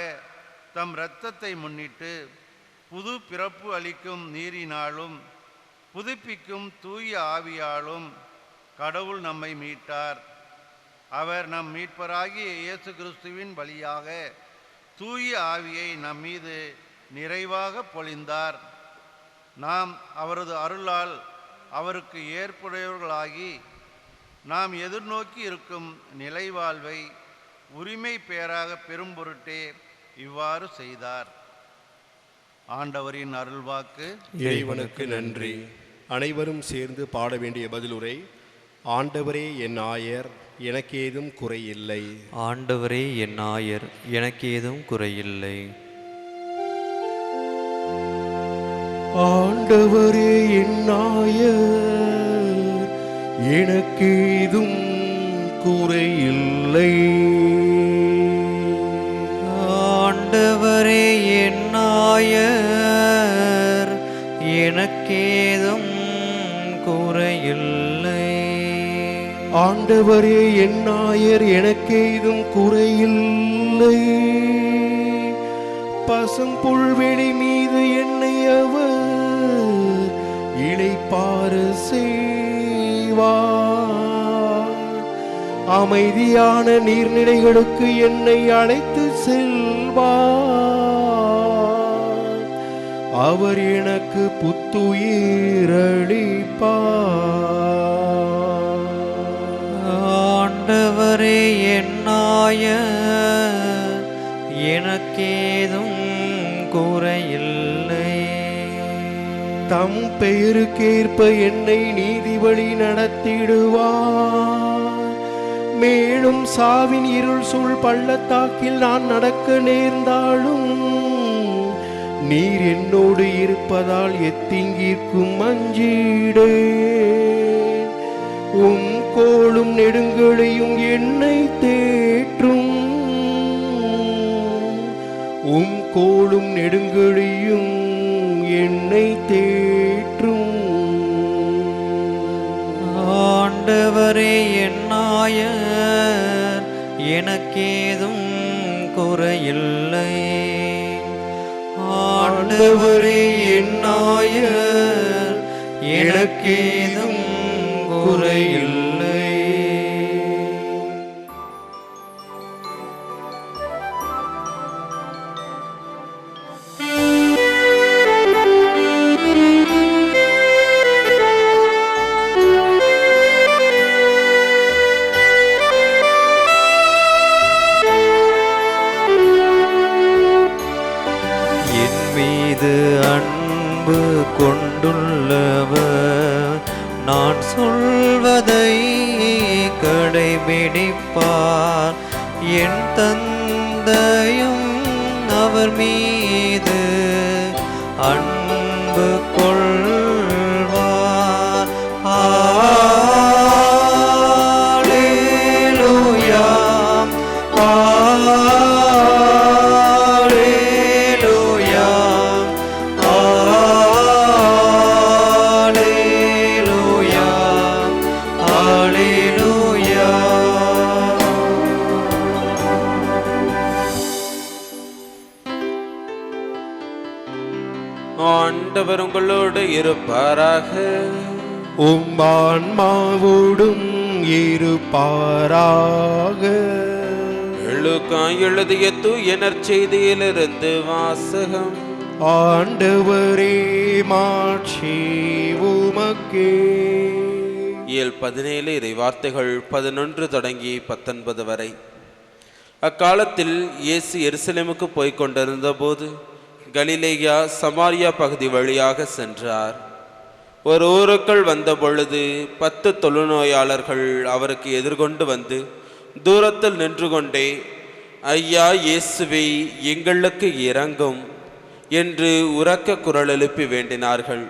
தம் இரத்தத்தை முன்னிட்டு புது பிறப்பு அளிக்கும் நீரினாலும் புதுப்பிக்கும் தூய ஆவியாலும் கடவுள் நம்மை மீட்டார். அவர் நம் மீட்பராகிய இயேசு கிறிஸ்துவின் வழியாக தூய ஆவியை நம் மீது நிறைவாக பொழிந்தார். நாம் அவரது அருளால் அவருக்கு ஏற்புடையவர்களாகி நாம் எதிர்நோக்கி இருக்கும் நிலைவாழ்வை உரிமை பேராக பெரும் பொருட்டே இவ்வாறு செய்தார். ஆண்டவரின் அருள்வாக்கு. இறைவனுக்கு நன்றி. அனைவரும் சேர்ந்து பாட வேண்டிய பதிலுரை. ஆண்டவரே என் ஆயர், எனக்கேதும் குறையில்லை. ஆண்டவரே என் ஆயர், எனக்கேதும் குறையில்லை. ஆண்டவரே என் ஆயர், எனக்கேதும் குறையில்லை. ஆண்டவரே என் ஆயர், எனக்கேதும் குறையில்லை. ஆண்டவரே என் ஆயர், எனக்கேதும் குறையில்லை. பசும் புல்வெளி மீது என்னை அவர் இளைப்பாற செய்வார். அமைதியான நீர்நிலைகளுக்கு என்னை அழைத்து செல்வார். அவர் எனக்கு புத்துயிரளிப்பார். ஆண்டவரே என் ஆயர், எனக்கேதும் குறையில்லை. தம் பெயருக்கேற்ப என்னை நீதி வழி நடத்திடுவார். மேலும் சாவின் இருள் சூழ் பள்ளத்தாக்கில் நான் நடக்க நேர்ந்தாலும் நீர் என்னோடு இருப்பதால் எத்தீங்கிற்கும் அஞ்சிடேன். உம் கோலும் நெடுங்களையும் என்னை தேற்றும். உம் கோலும் நெடுங்களையும் என்னை தேற்றும். ஆண்டவரே என் ஆயர், எனக்கேதும் குறையில்லை. ஆண்டவரே என் ஆயர், எனக்கேதும் குறையில்லை. கொண்டுள்ளவர் நான் சொல்வதை கடைபிடிப்பார். என் தந்தையும் அவர் மீது அன்பு கொள்வார். அல்லேலூயா, அல்லேலூயா, அல்லேலூயா, அல்லேலூயா. ஆண்டவர் உங்களோடு இருப்பாராக. உம்மான்மாவோடும் இருப்பாராக. லூக்கா எழுதிய தூய நற்செய்தியிலிருந்து வாசகம். ஆண்டவரே மாட்சி உமக்கே. இயல் 17 இறை வார்த்தைகள் 11 தொடங்கி 19 வரை. அக்காலத்தில் இயேசு எருசலேமுக்கு போய்க் கொண்டிருந்த போது கலிலேயா சமாரியா பகுதி வழியாக சென்றார். ஒரு ஊருக்குள் வந்த பொழுது 10 தொழுநோயாளர்கள் அவருக்கு எதிர்கொண்டு வந்து தூரத்தில் நின்று கொண்டே, ஐயா இயேசுவே, எங்களுக்கு இரங்கும் என்று உரக்க குரல் எழுப்பி வேண்டினார்கள்.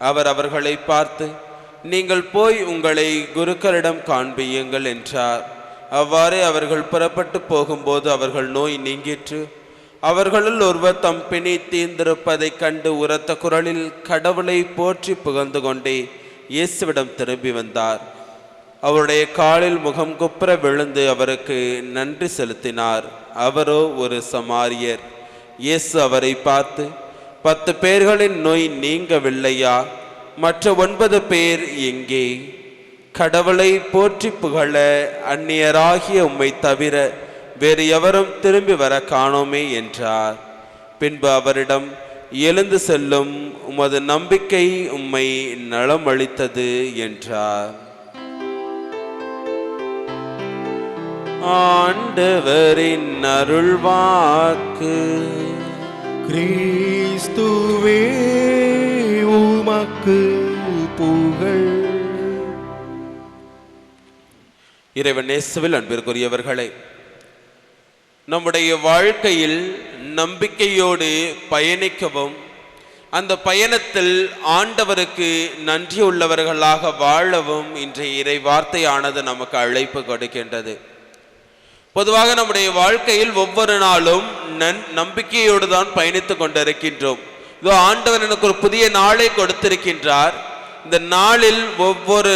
அவர் அவர்களை பார்த்து, நீங்கள் போய் உங்களை குருக்களிடம் காண்பியுங்கள் என்றார். அவ்வாறே அவர்கள் புறப்பட்டு போகும்போது அவர்கள் நோய் நீங்கிற்று. அவர்களுள் ஒருவர் தம் பிணி தீர்ந்திருப்பதைக் கண்டு உரத்த குரலில் கடவுளை போற்றி புகழ்ந்து கொண்டே இயேசுவிடம் திரும்பி வந்தார். அவருடைய காலில் முகம் குப்புற விழுந்து அவருக்கு நன்றி செலுத்தினார். அவரோ ஒரு சமாரியர். இயேசு அவரை பார்த்து, 10 பேர்களின் நோய் நீங்கவில்லையா? மற்ற 9 பேர் எங்கே? கடவுளை போற்றி புகழ அந்நியராகிய உம்மை தவிர வேறு எவரும் திரும்பி வர காணோமே என்றார். பின்பு அவரிடம், எழுந்து செல்லும், உமது நம்பிக்கை உம்மை நலம் அளித்தது என்றார். ஆண்டவரின் அருள்வாக்கு. கிறிஸ்துவே உமக்கு புகழ். இறைவன் இயேசுவில் அன்பிற்குரியவர்களே, நம்முடைய வாழ்க்கையில் நம்பிக்கையோடு பயணிக்கவும் அந்த பயணத்தில் ஆண்டவருக்கு நன்றியுள்ளவர்களாக வாழவும் இன்றைய இறை வார்த்தையானது நமக்கு அழைப்பு கொடுக்கின்றது. பொதுவாக நம்முடைய வாழ்க்கையில் ஒவ்வொரு நாளும் நம்பிக்கையோடு தான் பயணித்து கொண்டிருக்கின்றோம். இதோ ஆண்டவர் எனக்கு ஒரு புதிய நாளை கொடுத்திருக்கின்றார். இந்த நாளில் ஒவ்வொரு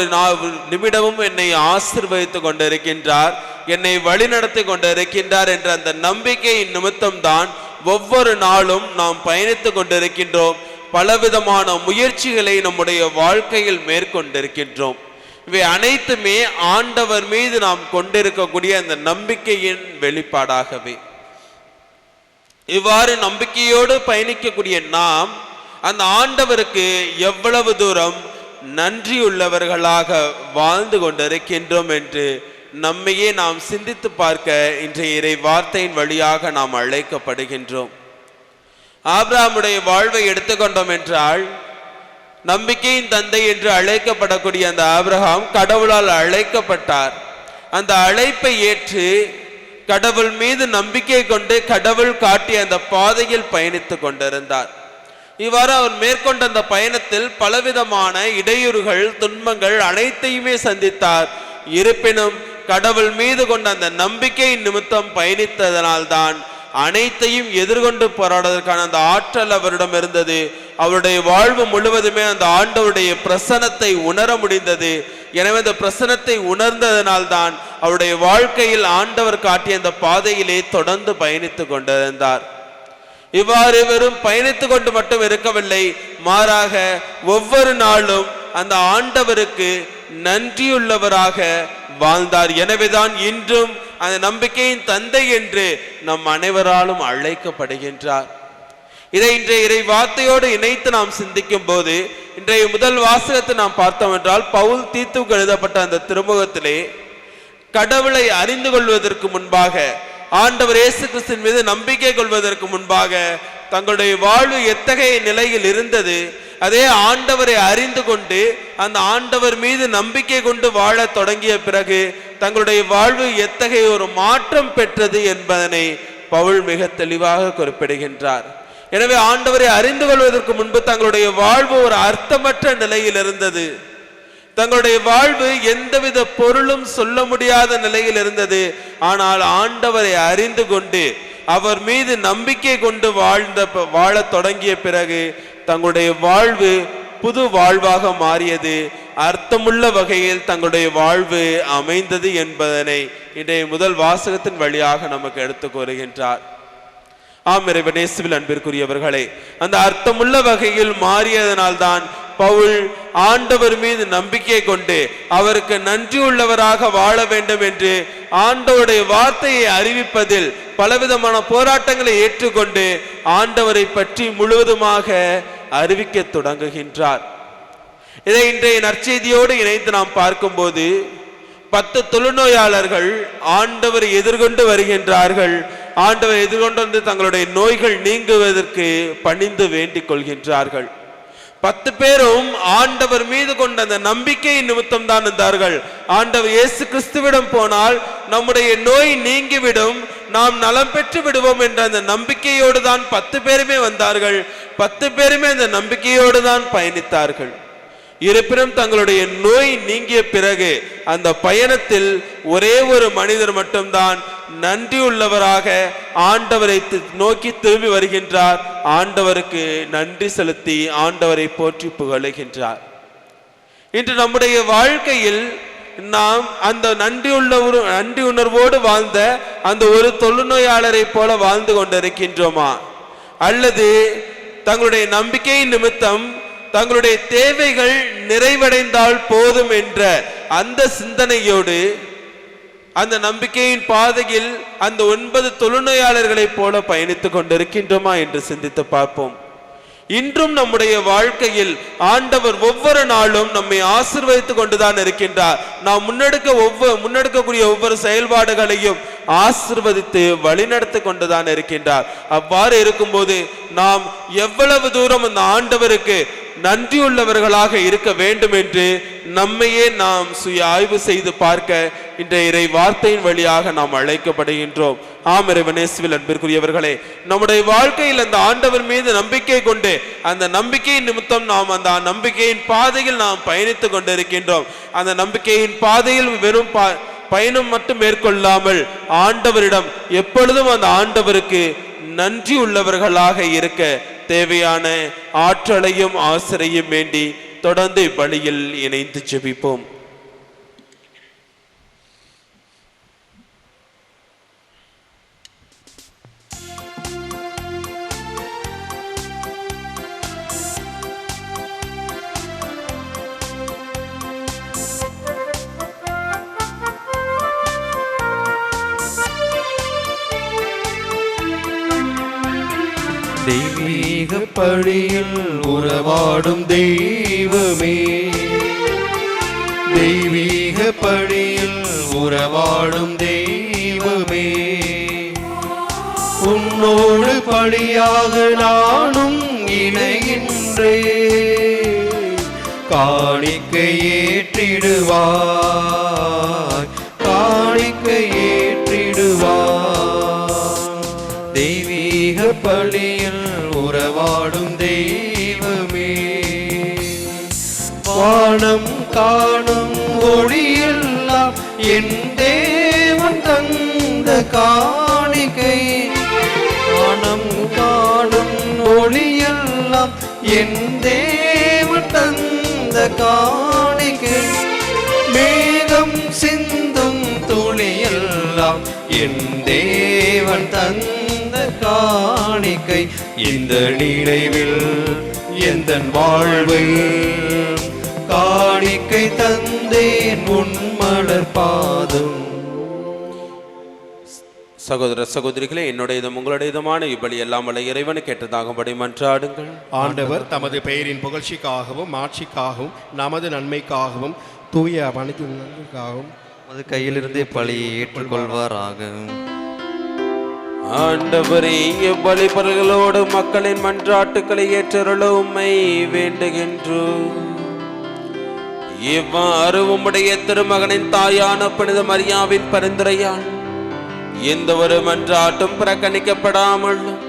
நிமிடமும் என்னை ஆசீர்வதித்து கொண்டிருக்கின்றார், என்னை வழிநடத்தி கொண்டிருக்கின்றார் என்ற அந்த நம்பிக்கையின் நிமித்தம்தான் ஒவ்வொரு நாளும் நாம் பயணித்து கொண்டிருக்கின்றோம். பலவிதமான முயற்சிகளை நம்முடைய வாழ்க்கையில் மேற்கொண்டிருக்கின்றோம். இவை அனைத்துமே ஆண்டவர் மீது நாம் கொண்டிருக்கக்கூடிய அந்த நம்பிக்கையின் வெளிப்பாடாகவே. இவ்வாறு நம்பிக்கையோடு பயணிக்கக்கூடிய நாம் அந்த ஆண்டவருக்கு எவ்வளவு தூரம் நன்றியுள்ளவர்களாக வாழ்ந்து கொண்டிருக்கின்றோம் என்று நம்மையே நாம் சிந்தித்து பார்க்க இன்றைய இறை வார்த்தையின் வழியாக நாம் அழைக்கப்படுகின்றோம். ஆபிரகாமுடைய வாழ்வை எடுத்துக்கொண்டோம் என்றால், நம்பிக்கையின் தந்தை என்று அழைக்கப்படக்கூடிய அந்த ஆபிரகாம் கடவுளால் அழைக்கப்பட்டார். அந்த அழைப்பை ஏற்று கடவுள் மீது நம்பிக்கை கொண்டு கடவுள் காட்டிய அந்த பாதையில் பயணித்து கொண்டிருந்தார். இவ்வாறு அவர் மேற்கொண்ட அந்த பயணத்தில் பலவிதமான இடையூறுகள், துன்பங்கள் அனைத்தையுமே சந்தித்தார். இருப்பினும் கடவுள் மீது கொண்ட அந்த நம்பிக்கை நிமித்தம் பயணித்ததனால்தான் அனைத்தையும் எதிர்கொண்டு போராடுவதற்கான அந்த ஆற்றல் அவரிடம் இருந்தது. அவருடைய வாழ்வு முழுவதுமே அந்த ஆண்டவருடைய பிரசன்னத்தை உணர முடிந்தது. எனவே அந்த பிரசன்னத்தை உணர்ந்ததனால்தான் அவருடைய வாழ்க்கையில் ஆண்டவர் காட்டிய அந்த பாதையிலே தொடர்ந்து பயணித்து கொண்டிருந்தார். இவ்வாறு வெறும் பயணித்து கொண்டு மட்டும் இருக்கவில்லை, மாறாக ஒவ்வொரு நாளும் அந்த ஆண்டவருக்கு நன்றியுள்ளவராக வாழ்ந்தார். எனவேதான் இன்றும் அந்த நம்பிக்கையின் தந்தை என்று நம் அனைவராலும் அழைக்கப்படுகின்றார். இதை இன்றைய இறை வார்த்தையோடு இணைத்து நாம் சிந்திக்கும் போது, இன்றைய முதல் வாசகத்தை நாம் பார்த்தோம் என்றால், பவுல் தீத்துவுக்கு எழுதப்பட்ட அந்த திருமுகத்திலே கடவுளை அறிந்து கொள்வதற்கு முன்பாக, ஆண்டவர் இயேசு கிறிஸ்துவின் மீது நம்பிக்கை கொள்வதற்கு முன்பாக தங்களுடைய வாழ்வு எத்தகைய நிலையில் இருந்தது, அதே ஆண்டவரை அறிந்து கொண்டு அந்த ஆண்டவர் மீது நம்பிக்கை கொண்டு வாழ தொடங்கிய பிறகு தங்களுடைய வாழ்வு எத்தகைய ஒரு மாற்றம் பெற்றது என்பதனை பவுல் மிக தெளிவாக குறிப்பிடுகின்றார். எனவே ஆண்டவரை அறிந்து கொள்வதற்கு முன்பு தங்களுடைய வாழ்வு ஒரு அர்த்தமற்ற நிலையில் இருந்தது. தங்களுடைய வாழ்வு எந்தவித பொருளும் சொல்ல முடியாத நிலையில் இருந்தது. ஆனால் ஆண்டவரை அறிந்து கொண்டு அவர் மீது நம்பிக்கை கொண்டு வாழ தொடங்கிய பிறகு தங்களுடைய வாழ்வு புது வாழ்வாக மாறியது. அர்த்தமுள்ள வகையில் தங்களுடைய வாழ்வு அமைந்தது என்பதனை இன்றைய முதல் வாசகத்தின் வழியாக நமக்கு எடுத்து கூறுகின்றார். ஆம் இறைவனே, இயேசுவில் அன்பிற்குரியவர்களே, அந்த அர்த்தமுள்ள வகையில் மாறியதனால்தான் பவுல் ஆண்டவர் மீது நம்பிக்கை கொண்டு அவருக்கு நன்றி உள்ளவராக வாழ வேண்டும் என்று ஆண்டவருடைய வார்த்தையை அறிவிப்பதில் பலவிதமான போராட்டங்களை ஏற்றுக்கொண்டு ஆண்டவரை பற்றி முழுவதுமாக அறிவிக்க தொடங்குகின்றார். இதை இன்றைய நற்செய்தியோடு இணைத்து நாம் பார்க்கும்போது 10 தொழுநோயாளர்கள் ஆண்டவரை எதிர்கொண்டு வருகின்றார்கள். ஆண்டவர் எதிர்கொண்டு வந்து தங்களுடைய நோய்கள் நீங்குவதற்கு பணிந்து வேண்டிக் கொள்கின்றார்கள். 10 பேரும் ஆண்டவர் மீது கொண்ட அந்த நம்பிக்கையின் நிமித்தம் தான் இருந்தார்கள். ஆண்டவர் இயேசு கிறிஸ்துவிடம் போனால் நம்முடைய நோய் நீங்கிவிடும், நாம் நலம் பெற்று விடுவோம் என்ற அந்த நம்பிக்கையோடு தான் 10 பேருமே வந்தார்கள். 10 பேருமே அந்த நம்பிக்கையோடு தான் பயணித்தார்கள். இருப்பினும் தங்களுடைய நோய் நீங்கிய பிறகு அந்த பயணத்தில் ஒரே ஒரு மனிதர் மட்டும்தான் நன்றி உள்ளவராக ஆண்டவரை நோக்கி திரும்பி வருகின்றார். ஆண்டவருக்கு நன்றி செலுத்தி ஆண்டவரை போற்றி புகழுகின்றார். இன்று நம்முடைய வாழ்க்கையில் நாம் அந்த நன்றி உணர்வோடு வாழ்ந்த அந்த ஒரு தொழுநோயாளரை போல வாழ்ந்து கொண்டிருக்கின்றோமா? அல்லது தங்களுடைய நம்பிக்கையின் நிமித்தம் தங்களுடைய தேவைகள் நிறைவடைந்தால் போதும் என்ற அந்த சிந்தனையோடு அந்த நம்பிக்கையின் பாதையில் அந்த 9 தொழுநோயாளர்களைப் போல பயணித்துக் கொண்டிருக்கின்றோமா என்று சிந்தித்து பார்ப்போம். இன்றும் நம்முடைய வாழ்க்கையில் ஆண்டவர் ஒவ்வொரு நாளும் நம்மை ஆசீர்வதித்துக் கொண்டுதான் இருக்கின்றார். நாம் முன்னெடுக்கக்கூடிய ஒவ்வொரு செயல்பாடுகளையும் ஆசீர்வதித்து வழிநடத்தி கொண்டுதான் இருக்கின்றார். அவ்வாறு இருக்கும்போது நாம் எவ்வளவு தூரம் அந்த ஆண்டவருக்கு நன்றி உள்ளவர்களாக இருக்க வேண்டும் என்று நம்மையே நாம் சுய ஆய்வு செய்து பார்க்க இன்றைய இறை வார்த்தையின் வழியாக நாம் அழைக்கப்படுகின்றோம். ஆம் இறைவனே, இயேசுவில் அன்பிற்குரியவர்களே, நம்முடைய வாழ்க்கையில் அந்த ஆண்டவர் மீது நம்பிக்கை கொண்டு அந்த நம்பிக்கையின் நிமித்தம் நாம் அந்த நம்பிக்கையின் பாதையில் நாம் பயணித்துக் கொண்டிருக்கின்றோம். அந்த நம்பிக்கையின் பாதையில் வெறும் பயணம் மட்டும் மேற்கொள்ளாமல் ஆண்டவரிடம் எப்பொழுதும் அந்த ஆண்டவருக்கு நன்றி உள்ளவர்களாக இருக்க தேவையான ஆற்றலையும் ஆசிரையும் வேண்டி தொடர்ந்து இப்பலியில் இணைந்து ஜெபிப்போம். தெய்வீக பழியில் உறவாடும் தெய்வமே, தெய்வீக பழியில் உறவாடும் தெய்வமே, உன்னோடு பழியாக நானும் இணைகின்றேன். காணிக்கை ஏற்றிடுவாய், காணிக்கை ஏற்றிடுவாய். தெய்வீக பழியில் உறவாடும் தெய்வமே, வானம் காணும் ஒளியெல்லாம் என் தேவன் தந்த காணிக்கை. வானம் காணும் ஒளியெல்லாம் என் தேவன் தந்த காணிக்கை. மேகம் சிந்தும் துளியெல்லாம் என் தேவன் தந்த காணிக்கை. இந்த நினைவில் எந்த வாழ்வை காணிக்கை தந்தேன் உன் மலர் பாதம். சகோதர சகோதரிகளே, என்னுடையதும் உங்களுடையதுமான இப்படி எல்லாம் வல்ல இறைவனை கேட்டதாகும்படி மன்றாடுங்கள். ஆண்டவர் தமது பெயரின் புகழ்ச்சிக்காகவும் ஆட்சிக்காகவும் நமது நன்மைக்காகவும் தூய மனிதனுக்காகவும் அது கையிலிருந்தே பழியை ஏற்றுக்கொள்வாராக. ஆண்டவரே, இவ்வழி பொருள்களோடு மக்களின் மன்றாட்டுக்களை ஏற்றருள உம்மை வேண்டுகின்றோம். இவ்வாறு உம்முடைய திருமகனின் தாயான புனித மரியாவின் பரிந்துரையால் எந்த ஒரு மன்றாட்டும் புறக்கணிக்கப்படாமலும்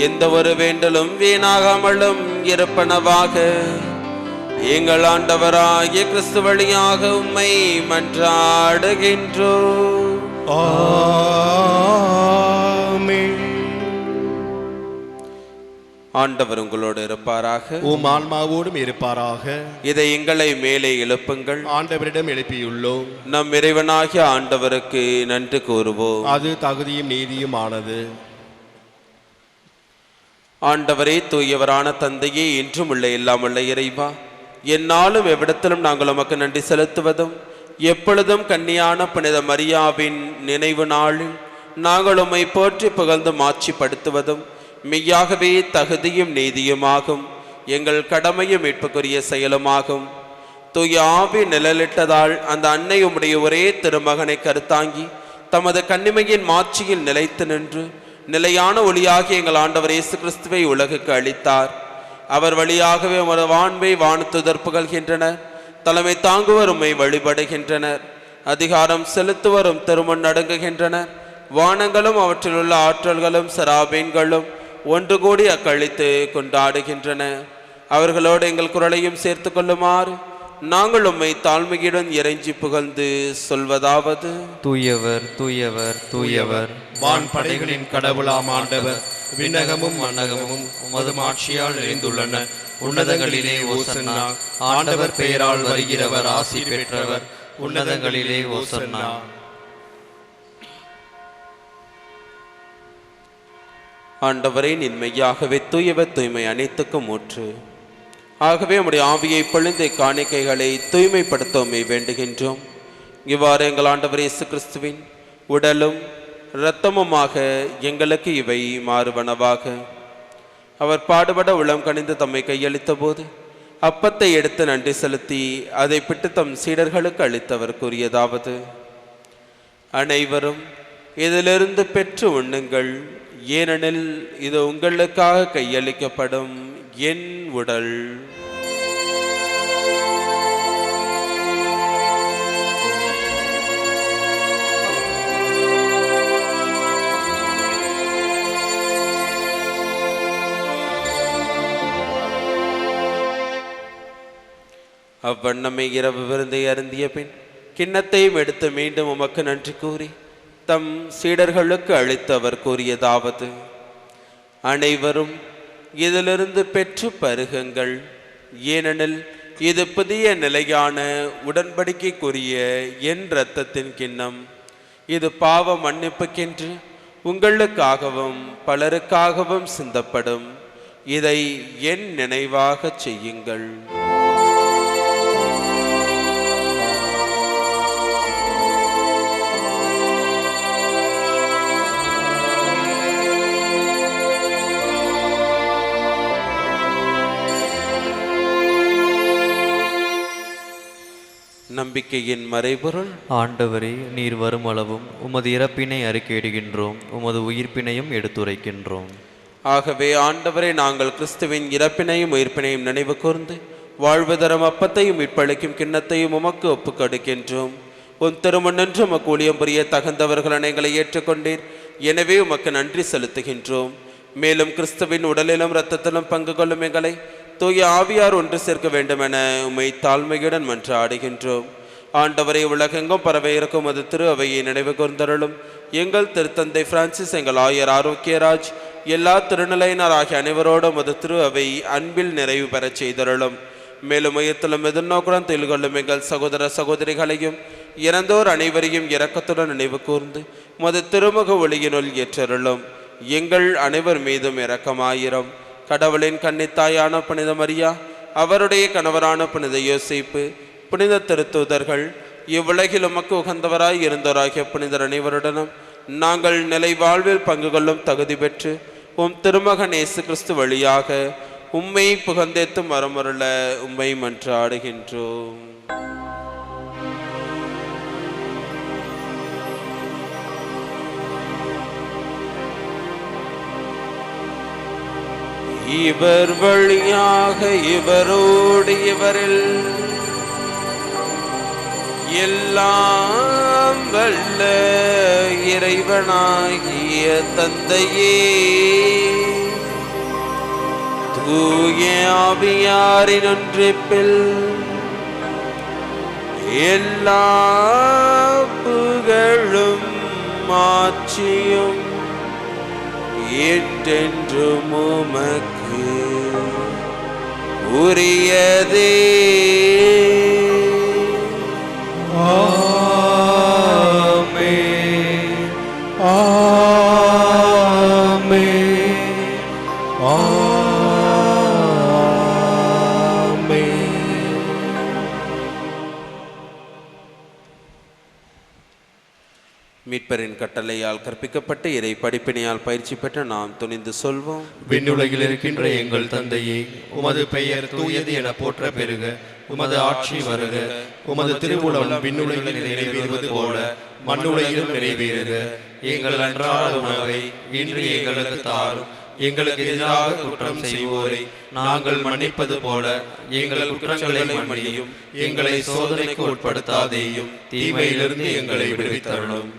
எந்த ஒரு வேண்டலும் வீணாகாமலும் இருப்பனவாக எங்கள் ஆண்டவராகிய கிறிஸ்து வழியாக உம்மை மன்றாடுகின்றோம். ஆமென். ஆண்டவர் உங்களோடு இருப்பாராக, உம் ஆன்மாவோடும் இருப்பாராக. இதை எங்களை மேலே எழுப்புங்கள். ஆண்டவரிடம் எழுப்பியுள்ளோம், நம் இறைவனாகிய ஆண்டவருக்கு நன்றி கூறுவோம். அது தகுதியும் நீதியும் ஆனது. ஆண்டவரே, தூயவரான தந்தையே, இன்றும் உள்ள இல்லாமல்ல இறைவா, எந்நாளும் எவ்விடத்திலும் நாங்கள் உமக்கு நன்றி செலுத்துவதும் எப்பொழுதும் கன்னியான புனித மரியாவின் நினைவு நாளில் நாங்கள் உம்மை போற்றி புகழ்ந்து மாட்சிப்படுத்துவதும் மெய்யாகவே தகுதியும் நீதியுமாகும். எங்கள் கடமையும் மீட்புக்குரிய செயலுமாகும். தூய ஆவி நிழலிட்டதால் அந்த அன்னை உம்முடைய ஒரே திருமகனை கருத்தாங்கி தமது கன்னிமையின் மாட்சியில் நிலைத்து நின்று நிலையான ஒளியாகி எங்கள் ஆண்டவர் இயேசு கிறிஸ்துவை உலகுக்கு அளித்தார். அவர் வழியாகவே உமது வான்பை வானத்துதர் புகழ்கின்றனர். தலைமை தாங்குவர் உம்மை வழிபடுகின்றனர். அதிகாரம் செலுத்துவரும் திருமுன் நடுங்குகின்றனர். வானங்களும் அவற்றில் உள்ள ஆற்றல்களும் சராபீன்களும் ஒன்று கூடி அக்களித்து கொண்டாடுகின்றன. அவர்களோடு எங்கள் குரலையும் சேர்த்து கொள்ளுமாறு நாங்கள் உம்மை தாழ்மையுடன் இறைஞ்சி புகழ்ந்து சொல்வதாவது: தூயவர் தூயவர் தூயவர், வான் படைகளின் கடவுளாம் ஆண்டவர். விண்ணகமும் மண்ணகமும் உமது மாட்சியால் நிறைந்துள்ளன. உன்னதங்களிலே ஓசன்னா. ஆண்டவர் பெயரால் வருகிறவர் ஆசி பெற்றவர். உன்னதங்களிலே ஓசன்னா. ஆண்டவரே, நின்மையாகவே தூயவர், தூய்மை அனைத்துக்கும் ஊற்று. ஆகவே உம்முடைய ஆவியை பொழிந்த காணிக்கைகளை தூய்மைப்படுத்த உம்மை வேண்டுகின்றோம். இவ்வாறு எங்கள் ஆண்டவர் இயேசு கிறிஸ்துவின் உடலும் இரத்தமுமாக எங்களுக்கு இவை மாறுவனவாக. அவர் பாடுபட உளம் கனிந்து தம்மை கையளித்த போது அப்பத்தை எடுத்து நன்றி செலுத்தி அதை பிட்டு தம் சீடர்களுக்கு அளித்தவர் கூறியதாவது: அனைவரும் இதிலிருந்து பெற்று உண்ணுங்கள், ஏனெனில் இது உங்களுக்காக கையளிக்கப்படும் என் உடல். அவ்வண்ணமே இரவு விருந்தை அருந்திய பின் கிண்ணத்தையும் எடுத்து மீண்டும் உமக்கு நன்றி கூறி தம் சீடர்களுக்கு அளித்து அவர் கூறியதாவது: அனைவரும் இதிலிருந்து பெற்று பருகுங்கள், ஏனெனில் இது புதிய நிலையான உடன்படிக்கைக்குரிய என் இரத்தத்தின் கிண்ணம். இது பாவ மன்னிப்புக்கென்று உங்களுக்காகவும் பலருக்காகவும் சிந்தப்படும். இதை என் நினைவாக செய்யுங்கள். நம்பிக்கையின் மறைபொருள். ஆண்டவரே, நீர் வரும் அளவும் உமது இறப்பினை அறிக்கையிடுகின்றோம், உமது உயிர்ப்பினையும் எடுத்துரைக்கின்றோம். ஆகவே ஆண்டவரே, நாங்கள் கிறிஸ்துவின் இறப்பினையும் உயிர்ப்பினையும் நினைவு கூர்ந்து வாழ்வு தரும் அப்பத்தையும் மீட்பளிக்கும் கிண்ணத்தையும் உமக்கு ஒப்புக்கொடுக்கின்றோம். உன் திருமுன்னின்று உமக்கு ஊழியம் புரிய தகுந்தவர்கள் எங்களை ஏற்றுக்கொண்டீர். எனவே உமக்கு நன்றி செலுத்துகின்றோம். மேலும் கிறிஸ்துவின் உடலிலும் இரத்தத்திலும் பங்கு கொள்ளும் எங்களை தூய ஆவியார் ஒன்று சேர்க்க வேண்டும் என உம்மை தாழ்மையுடன் மன்றாடுகின்றோம். ஆண்டவரை, உலகெங்கும் பரவ இருக்கும் அது திரு அவையை நினைவு கூர்ந்தருளும். எங்கள் திருத்தந்தை பிரான்சிஸ், எங்கள் ஆயர் ஆரோக்கியராஜ், எல்லா திருநிலையினர் ஆகிய அனைவரோடும் அது திரு அவை அன்பில் நிறைவு பெறச் செய்தருளும். மேலும் உயர்த்திலும் எதிர்நோக்குடன் தொழில் கொள்ளும் எங்கள் சகோதர சகோதரிகளையும் இறந்தோர் அனைவரையும் இரக்கத்துடன் நினைவு கூர்ந்து மது திருமுக ஒளியினுள் ஏற்றருளும். எங்கள் அனைவர் மீதும் இரக்கமாயிரம். கடவுளின் கன்னித்தாயான புனித மரியா, அவருடைய கணவரான புனித யோசேப்பு, புனித திருத்தூதர்கள், இவ்வுலகில் உமக்கு உகந்தவராய் இருந்தோராகிய புனிதர் அனைவருடனும் நாங்கள் நிலை வாழ்வில் பங்கு கொள்ளும் தகுதி பெற்று உம் திருமகன் இயேசு கிறிஸ்து வழியாக உம்மை புகழ்ந்தேத்தும் வரமுருள உம்மை மன்றாடுகின்றோம். இவர் வழியாக இவரோடு இவரில் எல்லாம் வல்ல இறைவனாகிய தந்தையே, தூய ஆவியாரின் ஒன்றிப்பில் எல்லா புகழும் மாட்சியும் என்றென்றும் உமக்கு உரியதே. ஆமென். ஆமென். ஆமென். மீட்பரின் கட்டளையால் கற்பிக்கப்பட்டு இறை படிப்பினையால் பயிற்சி பெற்ற நாம் துணிந்து சொல்வோம். விண்ணுலகில் இருக்கின்ற எங்கள் தந்தையே, உமது பெயர் தூயது என போற்ற பெறுக. உமது ஆட்சி வருக. உமது திருவுளம் விண்ணுலகில் நிறைவேறுவது போல மண்ணுலகிலும் நிறைவேறுக. எங்கள் அன்றாட உணவை இன்று எங்களுக்கு தாரும். எங்களுக்கு எதிராக குற்றம் செய்வோரை நாங்கள் மன்னிப்பது போல எங்கள் குற்றங்களை மன்னியும். எங்களை சோதனைக்கு உட்படுத்தாதேயும், தீமையிலிருந்து எங்களை விடுவித்தருளும்.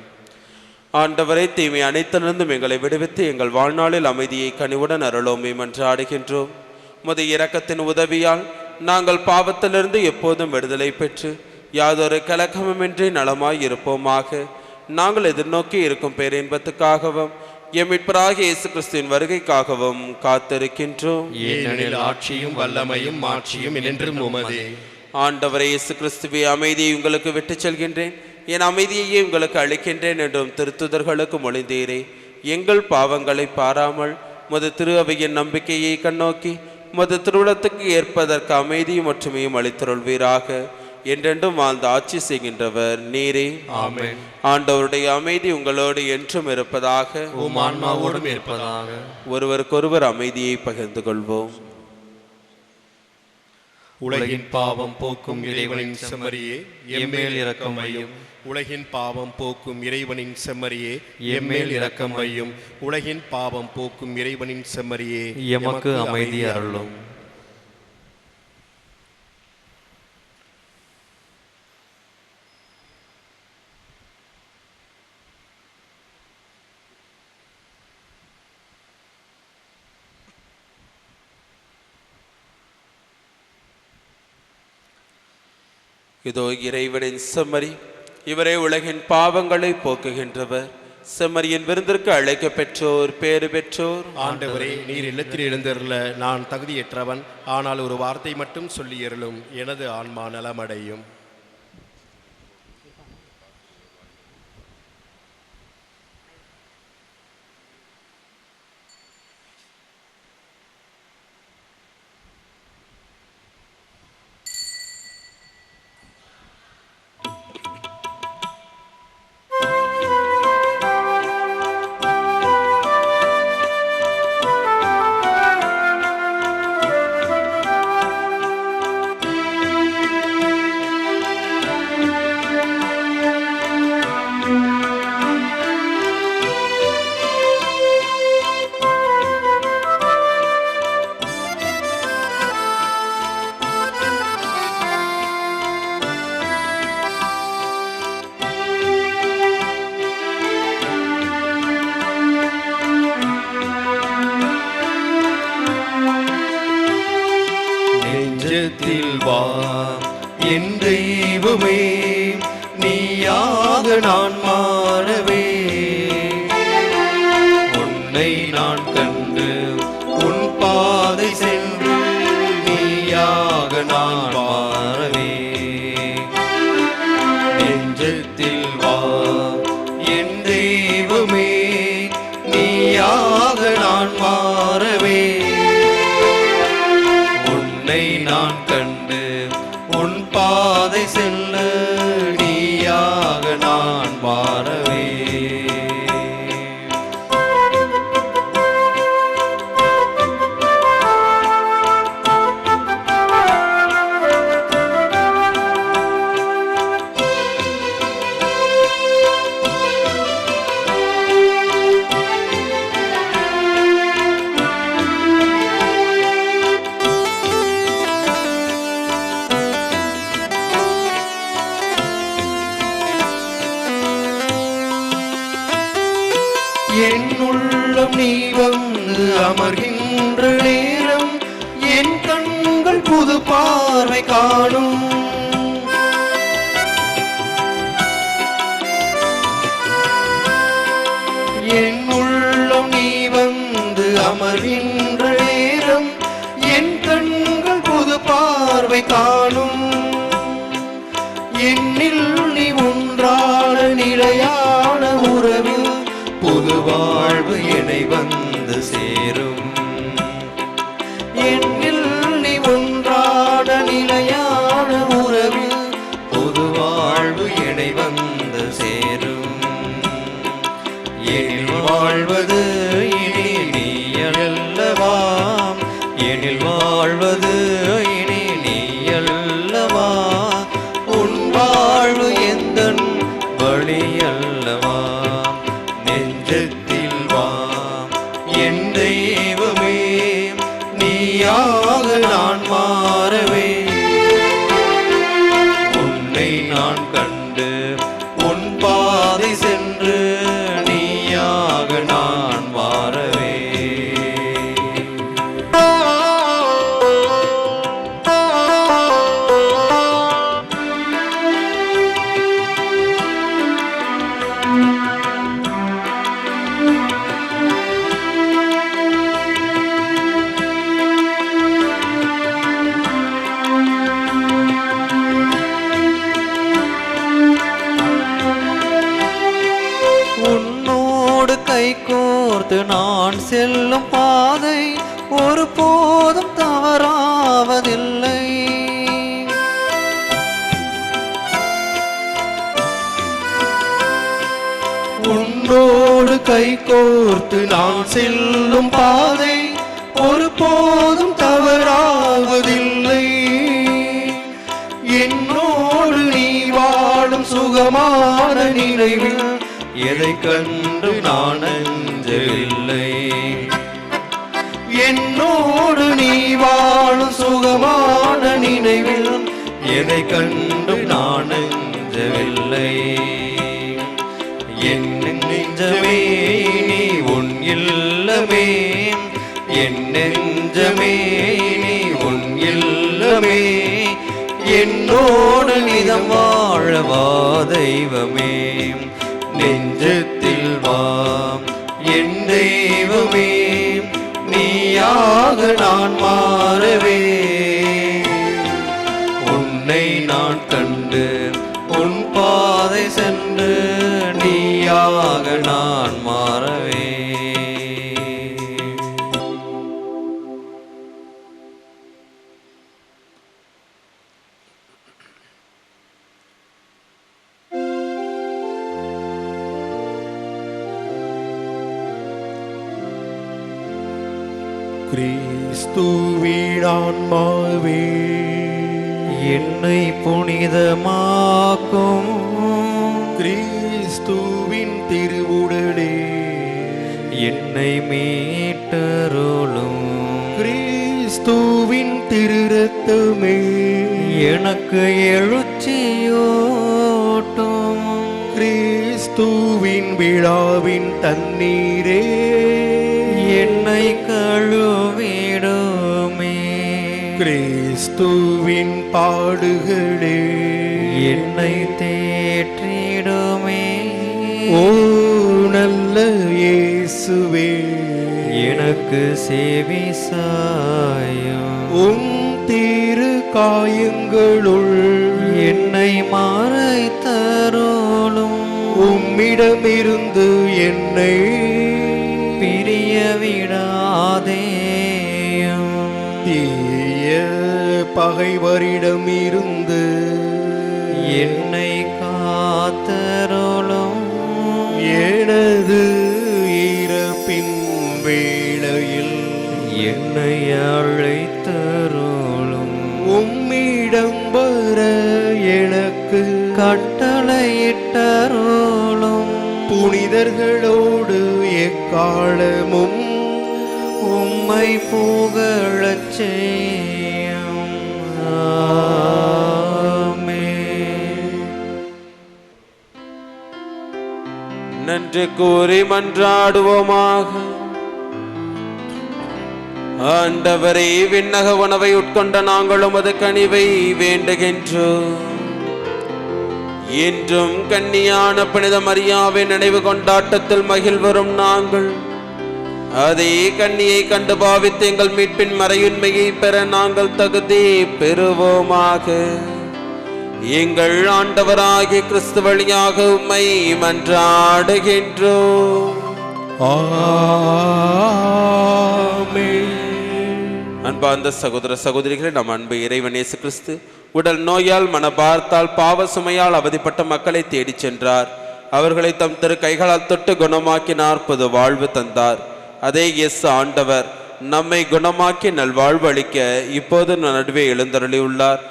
ஆண்டவரை, தீமை அனைத்திலிருந்தும் எங்களை விடுவித்து எங்கள் வாழ்நாளில் அமைதியை கனிவுடன் அருளோமே மன்றாடுகின்றோம். உமது இரக்கத்தின் உதவியால் நாங்கள் பாவத்திலிருந்து எப்போதும் விடுதலை பெற்று யாதொரு கலக்கமுமின்றி நலமாய் இருப்போமாக. நாங்கள் எதிர்நோக்கி இருக்கும் பேரின்பத்துக்காகவும் எம் மீட்பராகிய இயேசு கிறிஸ்துவின் வருகைக்காகவும் காத்திருக்கின்றோம். ஏனெனில் ஆட்சியும் வல்லமையும் மாட்சியும் என்றும் உமதே. ஆண்டவரே இயேசு கிறிஸ்துவே, அமைதியை உங்களுக்கு விட்டுச் செல்கின்றேன், என் அமைதியையே உங்களுக்கு அளிக்கின்றேன் என்றும் திருத்துதர்களுக்கு மொழிந்தீரே. எங்கள் பாவங்களை பாராமல் உமது திரு அவையின் நம்பிக்கையை கண்ணோக்கி உமது திருவுளத்துக்கு ஏற்பதற்கு அமைதியும் ஒற்றுமையும் அளித்தருள்வீராக. என்றென்றும் வாழ்ந்து ஆட்சி செய்கின்றவர் நீரே. ஆமென். ஆண்டவருடைய அமைதி உங்களோடு என்றும் இருப்பதாக. உம் ஆன்மாவோடும் இருப்பதாக. ஒருவருக்கொருவர் அமைதியை பகிர்ந்து கொள்வோம். உலகின் பாவம் போக்கும் இறைவனின் செம்மறியே, எம்மேல் இரக்கம் வையும். உலகின் பாவம் போக்கும் இறைவனின் செம்மறியே, எம்மேல் இரக்கம் வையும். உலகின் பாவம் போக்கும் இறைவனின் செம்மறியே, எமக்கு அமைதி அருளும். இதோ இறைவனின் செம்மறி, இவரே உலகின் பாவங்களை போக்குகின்றவர். செம்மறியின் விருந்திற்கு அழைக்க பெற்றோர் பேறு பெற்றோர். ஆண்டவரே, நீர் இல்லத்தில் எழுந்தருள நான் தகுதியற்றவன். ஆனால் ஒரு வார்த்தை மட்டும் சொல்லியருளும், எனது ஆன்மா நலமடையும். நெஞ்சத்தில் வா என் தெய்வமே, நீயாக நான் மாறவே. உன்னை நான் கண்டு உன் பாதை சென்று நீயாக நான் மாறவே. நெஞ்சத்தில் வா என் தெய்வமே, நீயாக நான் மாறவே. உன்னை நான் கண்டு உன் பாதை செல்ல நீயாக நான் மாறவே. நீ வந்து அமர்கின்ற நேரம் என் கண்கள் புது பார்வை காணும். என் உள்ளம் நீ வந்து அமர்கின்ற நேரம் என் கண்கள் புது பார்வை காணும். என்னில் நீ ஒன்றான நிலையான உறவில் புது வாழ்வு என்னை வந்து சேரும். என்னில் நீ ஒன்றான நிலையான உறவில் புது வாழ்வு என்னை வந்து சேரும். எனில் வாழ்வது இனி நீ அல்லவா, எனில் வாழ்வது இனி நீ அல்லவா, உன் வாழ்வு எந்தன் வழி அல்லவா. நெஞ்சத்தில் வா என் தெய்வமே, நீயாக நான் மாறவே. உன்னை நான் கண்டு உன் பாதை சென்று நீயாக நான் மாறவே. உன்னோடு கை கோர்த்து நான் செல்லும் பாதை ஒரு போதும் தவறாவதில்லை. உன்னோடு கை கோர்த்து நான் செல்லும் பாதை ஒரு போதும் தவறாவதில்லை. என்னோடு நீ வாழும் சுகமான நினைவில் எதை கண்டு நான் அஞ்சவில்லை. என்னோடு நீ வாழும் சுகமான நினைவில் எதை கண்டு நான் அஞ்சவில்லை. என் நெஞ்சமே நீ உன் இல்லமே, என் நெஞ்சமே நீ உன் இல்லமே, என்னோடு நிதம் வாழவா தெய்வமே. நெஞ்சத்தில் வா என் தெய்வமே, நீயாக நான் மாறவே. உன்னை நான் கண்டு உன் பாதை சென்று நீயாக நான் மாறவே. கிறிஸ்துவின் ஆன்மாவே என்னை புனிதமாக்கும். கிறிஸ்துவின் திருவுடலே என்னை மீட்டருளும். கிறிஸ்துவின் திரு ரத்தமே எனக்கு எழுச்சியோட்டும். கிறிஸ்துவின் விழாவின் தண்ணீரே என்னை கழுவிடுமே. கிறிஸ்துவின் பாடுகளே என்னை தேற்றிடுமே. ஓ நல்ல இயேசுவே எனக்கு செவி சாயும். உம் திரு காயங்களுள் என்னை மறைத்தருளும். உம்மிடமிருந்து என்னை பிரிய விடாதேயும். தீய பகைவரிடமிருந்து என்னை காத்தருளும். எனது இறப்பின் வேளையில் என்னை அழைத்தருளும். உம்மிடம் வர எனக்கு கட்டளையிட்டருளும். புனிதர்களோடு எக்காலமும் உம்மை புகழச் செய்யும். ஆமென். நன்றி கூறி மன்றாடுவோமாக. ஆண்டவரே, விண்ணக உணவை உட்கொண்ட நாங்கள் உமது கனிவை வேண்டுகின்றோம். இன்றும் கன்னியான புனித மரியாவின் நினைவு கொண்டாட்டத்தில் மகிழ்வரும் நாங்கள் அதே கன்னியை கண்டு பாவித்து எங்கள் மீட்பின் மறையுண்மையை பெற நாங்கள் தகுதி பெறுவோமாக. எங்கள் ஆண்டவராகிய கிறிஸ்து வழியாக உம்மை மன்றாடுகின்றோம். அன்பார்ந்த சகோதர சகோதரிகளை, நம் அன்பு இறைவன் இயேசு கிறிஸ்து உடல் நோயால், மனபாரத்தால், பாவ சுமையால் அவதிப்பட்ட மக்களை தேடிச் சென்றார். அவர்களை தம் திரு கைகளால் தொட்டு குணமாக்கினார், புது வாழ்வு தந்தார். அதே இயேசு ஆண்டவர் நம்மை குணமாக்கி நல்வாழ்வு அளிக்க இப்போது நடுவே எழுந்தருளியுள்ளார்.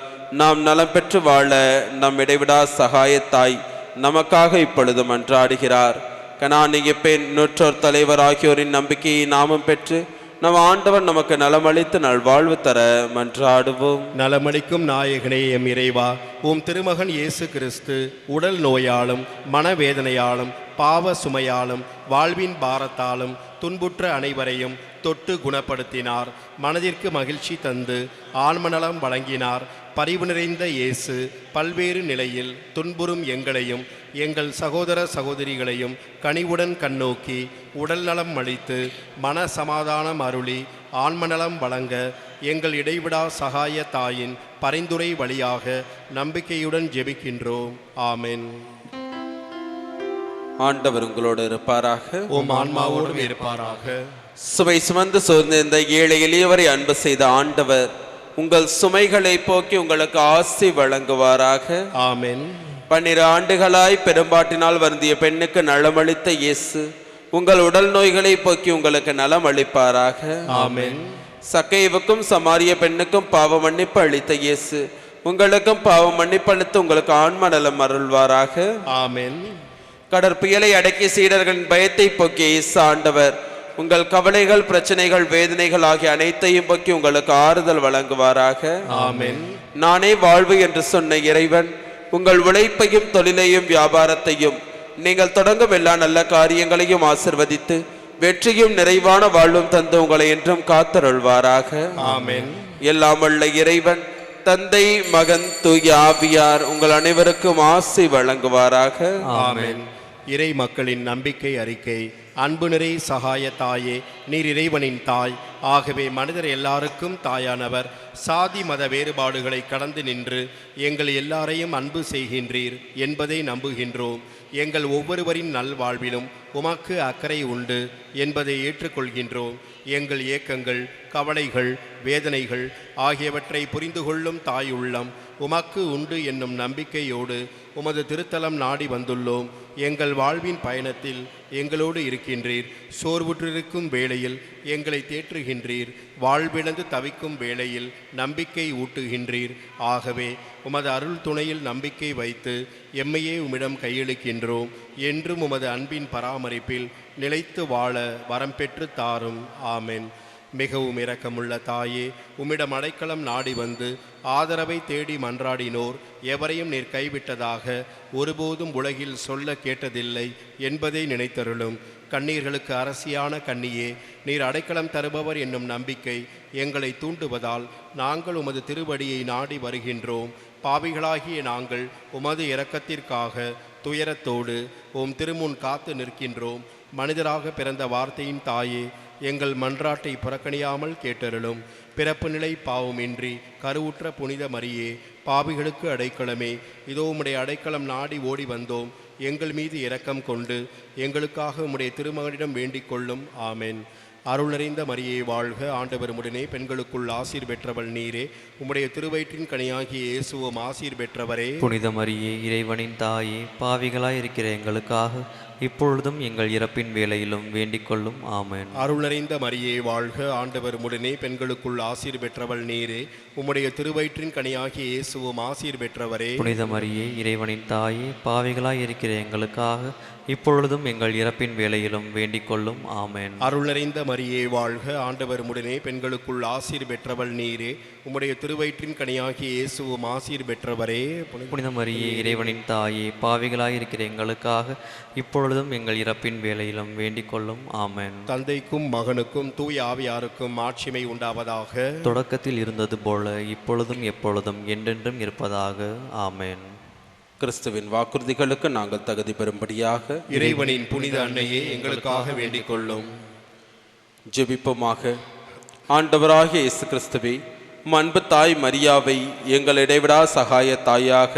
நாம் நலம் பெற்று வாழ நம் இடைவிடா சகாயத்தாய் நமக்காக இப்பொழுது மன்றாடுகிறார். கனானிய பெண், நூற்றோர் தலைவர் ஆகியோரின் நம்பிக்கையை நாமும் பெற்று நம் ஆண்டவர் நமக்கு நலமளித்து நல்வாழ்வு தர மன்றாடுவோம். நலமளிக்கும் நாயகனே எம் இறைவா, உம் திருமகன் இயேசு கிறிஸ்து உடல் நோயாலும் மனவேதனையாலும் பாவ சுமையாலும் வாழ்வின் பாரத்தாலும் துன்புற்ற அனைவரையும் தொட்டு குணப்படுத்தினார். மனதிற்கு மகிழ்ச்சி தந்து ஆன்மநலம் வழங்கினார். பரிவு நிறைந்த இயேசு பல்வேறு நிலையில் துன்புறும் எங்களையும் எங்கள் சகோதர சகோதரிகளையும் கனிவுடன் கண்ணோக்கி உடல் நலம் அளித்து மன சமாதானம் அருளி ஆன்மநலம் வழங்க எங்கள் இடைவிடா சகாய தாயின் பரிந்துரை வழியாக நம்பிக்கையுடன் ஜெபிக்கின்றோம். ஆமென். ஆண்டவர் உங்களோடு இருப்பாராக. உம் ஆன்மாவோடும் இருப்பாராக. சுமை சுமந்து சோர்ந்த ஏழை எளியவரை அன்பு செய்த ஆண்டவர் உங்கள் சுமைகளை போக்கி உங்களுக்கு ஆசி வழங்குவாராக. ஆமென். 12 ஆண்டுகளாய் பெரும்பாட்டினால் வருந்திய பெண்ணுக்கு நலமளித்த இயேசு உங்கள் உடல் நோய்களை போக்கி உங்களுக்கு நலம் அளிப்பாராக. ஆமென். சக்கைவுக்கும் சமாரிய பெண்ணுக்கும் பாவ மன்னிப்பு அளித்த இயேசு உங்களுக்கும் பாவ மன்னிப்பு அளித்து உங்களுக்கு ஆன்ம நலம் அருள்வாராக. ஆமென். கடற்புயலை அடக்கிய சீடர்களின் பயத்தை போக்கிய இயேசு ஆண்டவர் உங்கள் கவலைகள், பிரச்சனைகள், வேதனைகள் ஆகிய அனைத்தையும் போக்கி உங்களுக்கு ஆறுதல் வழங்குவாராக. ஆமென். நானே வாழ்வு என்று சொன்ன இறைவன் உங்கள் உழைப்பையும் தொழிலையும் வியாபாரத்தையும் நீங்கள் தொடங்கும் எல்லா நல்ல காரியங்களையும் ஆசிர்வதித்து வெற்றியும் நிறைவான வாழ்வும் தந்து உங்களை என்றும் காத்தருள்வாராக. ஆமென். எல்லாம் வல்ல இறைவன் தந்தை, மகன், தூய ஆவியார் உங்கள் அனைவருக்கும் ஆசி வழங்குவாராக. ஆமென். இறை மக்களின் நம்பிக்கை அறிக்கை. அன்பு நிறை சகாய தாயே, நீர் இறைவனின் தாய். ஆகவே மனிதர் எல்லாருக்கும் தாயானவர். சாதி மத வேறுபாடுகளை கடந்து நின்று எங்கள் எல்லாரையும் அன்பு செய்கின்றீர் என்பதை நம்புகின்றோம். எங்கள் ஒவ்வொருவரின் நல்வாழ்விலும் உமக்கு அக்கறை உண்டு என்பதை ஏற்றுக்கொள்கின்றோம். எங்கள் ஏக்கங்கள், கவலைகள், வேதனைகள் ஆகியவற்றை புரிந்து கொள்ளும் தாய் உள்ளம் உமக்கு உண்டு என்னும் நம்பிக்கையோடு உமது திருத்தலம் நாடி வந்துள்ளோம். எங்கள் வாழ்வின் பயணத்தில் எங்களோடு இருக்கின்றீர். சோர்வுற்றிருக்கும் வேளையில் எங்களை தேற்றுகின்றீர். வாழ்விழந்து தவிக்கும் வேளையில் நம்பிக்கை ஊட்டுகின்றீர். ஆகவே உமது அருள் துணையில் நம்பிக்கை வைத்து எம்மையே உம்மிடம் கையளிக்கின்றோம். என்றும் உமது அன்பின் பராமரிப்பில் நிலைத்து வாழ வரம் பெற்று தாரும். ஆமென். மிகவும் இரக்கமுள்ள தாயே, உம்மிடம் அடைக்கலம் நாடி வந்து ஆதரவை தேடி மன்றாடினோர் எவரையும் நீர் கைவிட்டதாக ஒருபோதும் உலகில் சொல்ல கேட்டதில்லை என்பதை நினைத்தருளும். கண்ணீர்களுக்கு அரசியான கன்னியே, நீர் அடைக்கலம் தருபவர் என்னும் நம்பிக்கை எங்களை தூண்டுவதால் நாங்கள் உமது திருவடியை நாடி வருகின்றோம். பாவிகளாகிய நாங்கள் உமது இரக்கத்திற்காக துயரத்தோடு உம் திருமுன் காத்து நிற்கின்றோம். மனிதராக பிறந்த வார்த்தையின் தாயே, எங்கள் மன்றாட்டை புறக்கணியாமல் கேட்டருளும். பிறப்பு நிலை பாவமின்றி கருவுற்ற புனித மரியே, பாவிகளுக்கு அடைக்கலமே, இதோ உம்முடைய அடைக்கலம் நாடி ஓடி வந்தோம். எங்கள் மீது இரக்கம் கொண்டு எங்களுக்காக உம்முடைய திருமகனிடம் வேண்டிக் கொள்ளும். ஆமென். அருள் நிறைந்த மரியே வாழ்க, ஆண்டவர் உடனே பெண்களுக்குள் ஆசீர் பெற்றவள் நீரே. உம்முடைய திருவயிற்றின் கனியாகிய இயேசுவும் ஆசீர் பெற்றவரே. புனித மரியே, இறைவனின் தாயே, பாவிகளாய் இருக்கிற எங்களுக்காக இப்பொழுதும் எங்கள் இறப்பின் வேளையிலும் வேண்டிக் கொள்ளும். ஆமென். அருள் நிறைந்த மரியே வாழ்க, ஆண்டவர் உடனே பெண்களுக்குள் ஆசீர் பெற்றவள் நீரே. உம்முடைய திருவயிற்றின் கனியாகிய இயேசுவும் ஆசீர் பெற்றவரே. புனித மரியே, இறைவனின் தாயே, பாவிகளாய் இருக்கிற எங்களுக்காக இப்பொழுதும் எங்கள் இறப்பின் வேளையிலும் வேண்டிக் கொள்ளும் ஆமென். அருள் நிறைந்த மரியே வாழ்க, ஆண்டவர் உடனே பெண்களுக்குள் ஆசீர் பெற்றவள் நீரே. உம்முடைய திருவயிற்றின் கனியாகிய இயேசுவும் ஆசீர் பெற்றவரே. புனித மரியே, இறைவனின் தாயே, பாவிகளாயிருக்கிற எங்களுக்காக இப்பொழுதும் எங்கள் இறப்பின் வேளையிலும் வேண்டிக் கொள்ளும் ஆமென். தந்தைக்கும் மகனுக்கும் தூய ஆவியாருக்கும் ஆட்சிமை உண்டாவதாக. தொடக்கத்தில் இருந்தது போல இப்பொழுதும் எப்பொழுதும் என்றென்றும் இருப்பதாக ஆமென். கிறிஸ்துவின் வாக்குறுதிகளுக்கு நாங்கள் தகுதி பெறும்படியாக இறைவனின் புனித அன்னையே எங்களுக்காக வேண்டிக் கொள்ளும். ஜெபிப்போமாக. ஆண்டவராகிய இயேசு கிறிஸ்துவே, உம் அன்பு தாய் மரியாவை எங்கள் இடைவிடா சகாய தாயாக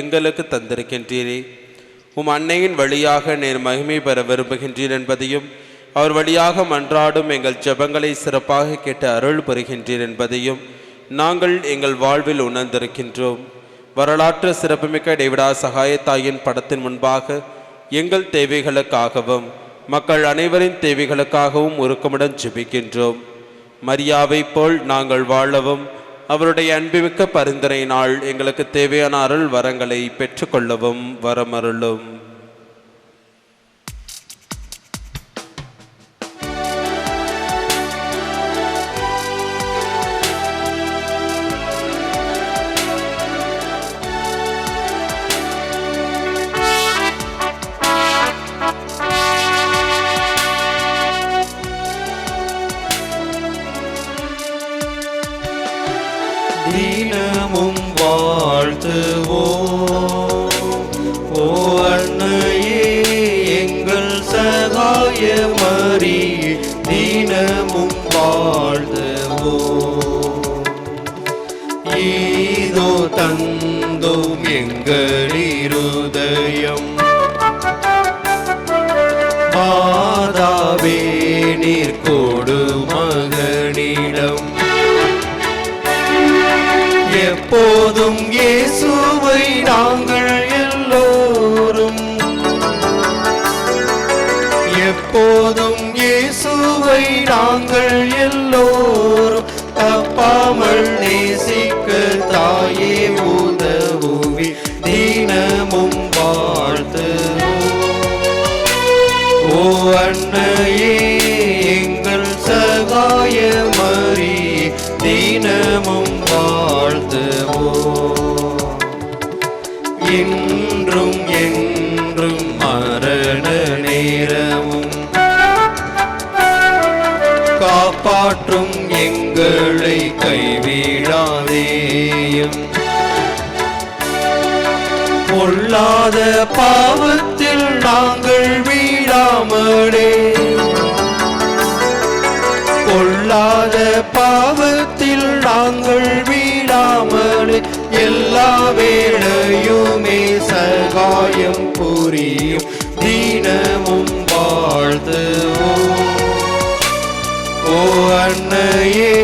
எங்களுக்கு தந்திருக்கின்றீரே. உம் அன்னையின் வழியாக நேர் மகிமை பெற விரும்புகின்றீர் என்பதையும், அவர் வழியாக மன்றாடும் எங்கள் ஜெபங்களை சிறப்பாக கேட்டு அருள் பெறுகின்றீர் என்பதையும் நாங்கள் எங்கள் வாழ்வில் உணர்ந்திருக்கின்றோம். வரலாற்று சிறப்புமிக்க இடைவிடா சகாயத்தாயின் படத்தின் முன்பாக எங்கள் தேவைகளுக்காகவும் மக்கள் அனைவரின் தேவைகளுக்காகவும் உருக்கமுடன் ஜெபிக்கின்றோம். மரியாவை போல் நாங்கள் வாழவும் அவருடைய அன்புமிக்க பரிந்துரையினால் எங்களுக்கு தேவையான அருள் வரங்களை பெற்றுக்கொள்ளவும் வரமருளும். தினமும் வாழ்த்துவோம் ஓ அன்னையே எங்கள் சகாய மரியே, தினமும் வாழ்த்துவோம். ஈதோ தந்தோம் எங்கள் இருதயம், மாதாவே நீர் கொடு மகனிடம். எப்போதும் இயேசுவை நாங்கள் எல்லோரும், எப்போதும் இயேசுவை நாங்கள் எல்லோரும் தப்பாமல் நேசிக்க தாயே உதவுவி, தினமும் வாழ்த்துவோம். ஓ அன்னையே எங்கள் சகாய மரியே, தினமும் வாழ்த்துவோம். இன்றும் என்றும் மரண நேரமும் காப்பாற்றும் எங்களை கைவிடாதேயும். பொல்லாத பாவத்தில் நாங்கள் வீழாமலே, பொல்லாத பாவத்தில் நாங்கள் வீழாமலே, எல்லா வேளையுமே சகாயம் புரியும், தினமும் வாழ்த்துவோம். ஓ அன்னையே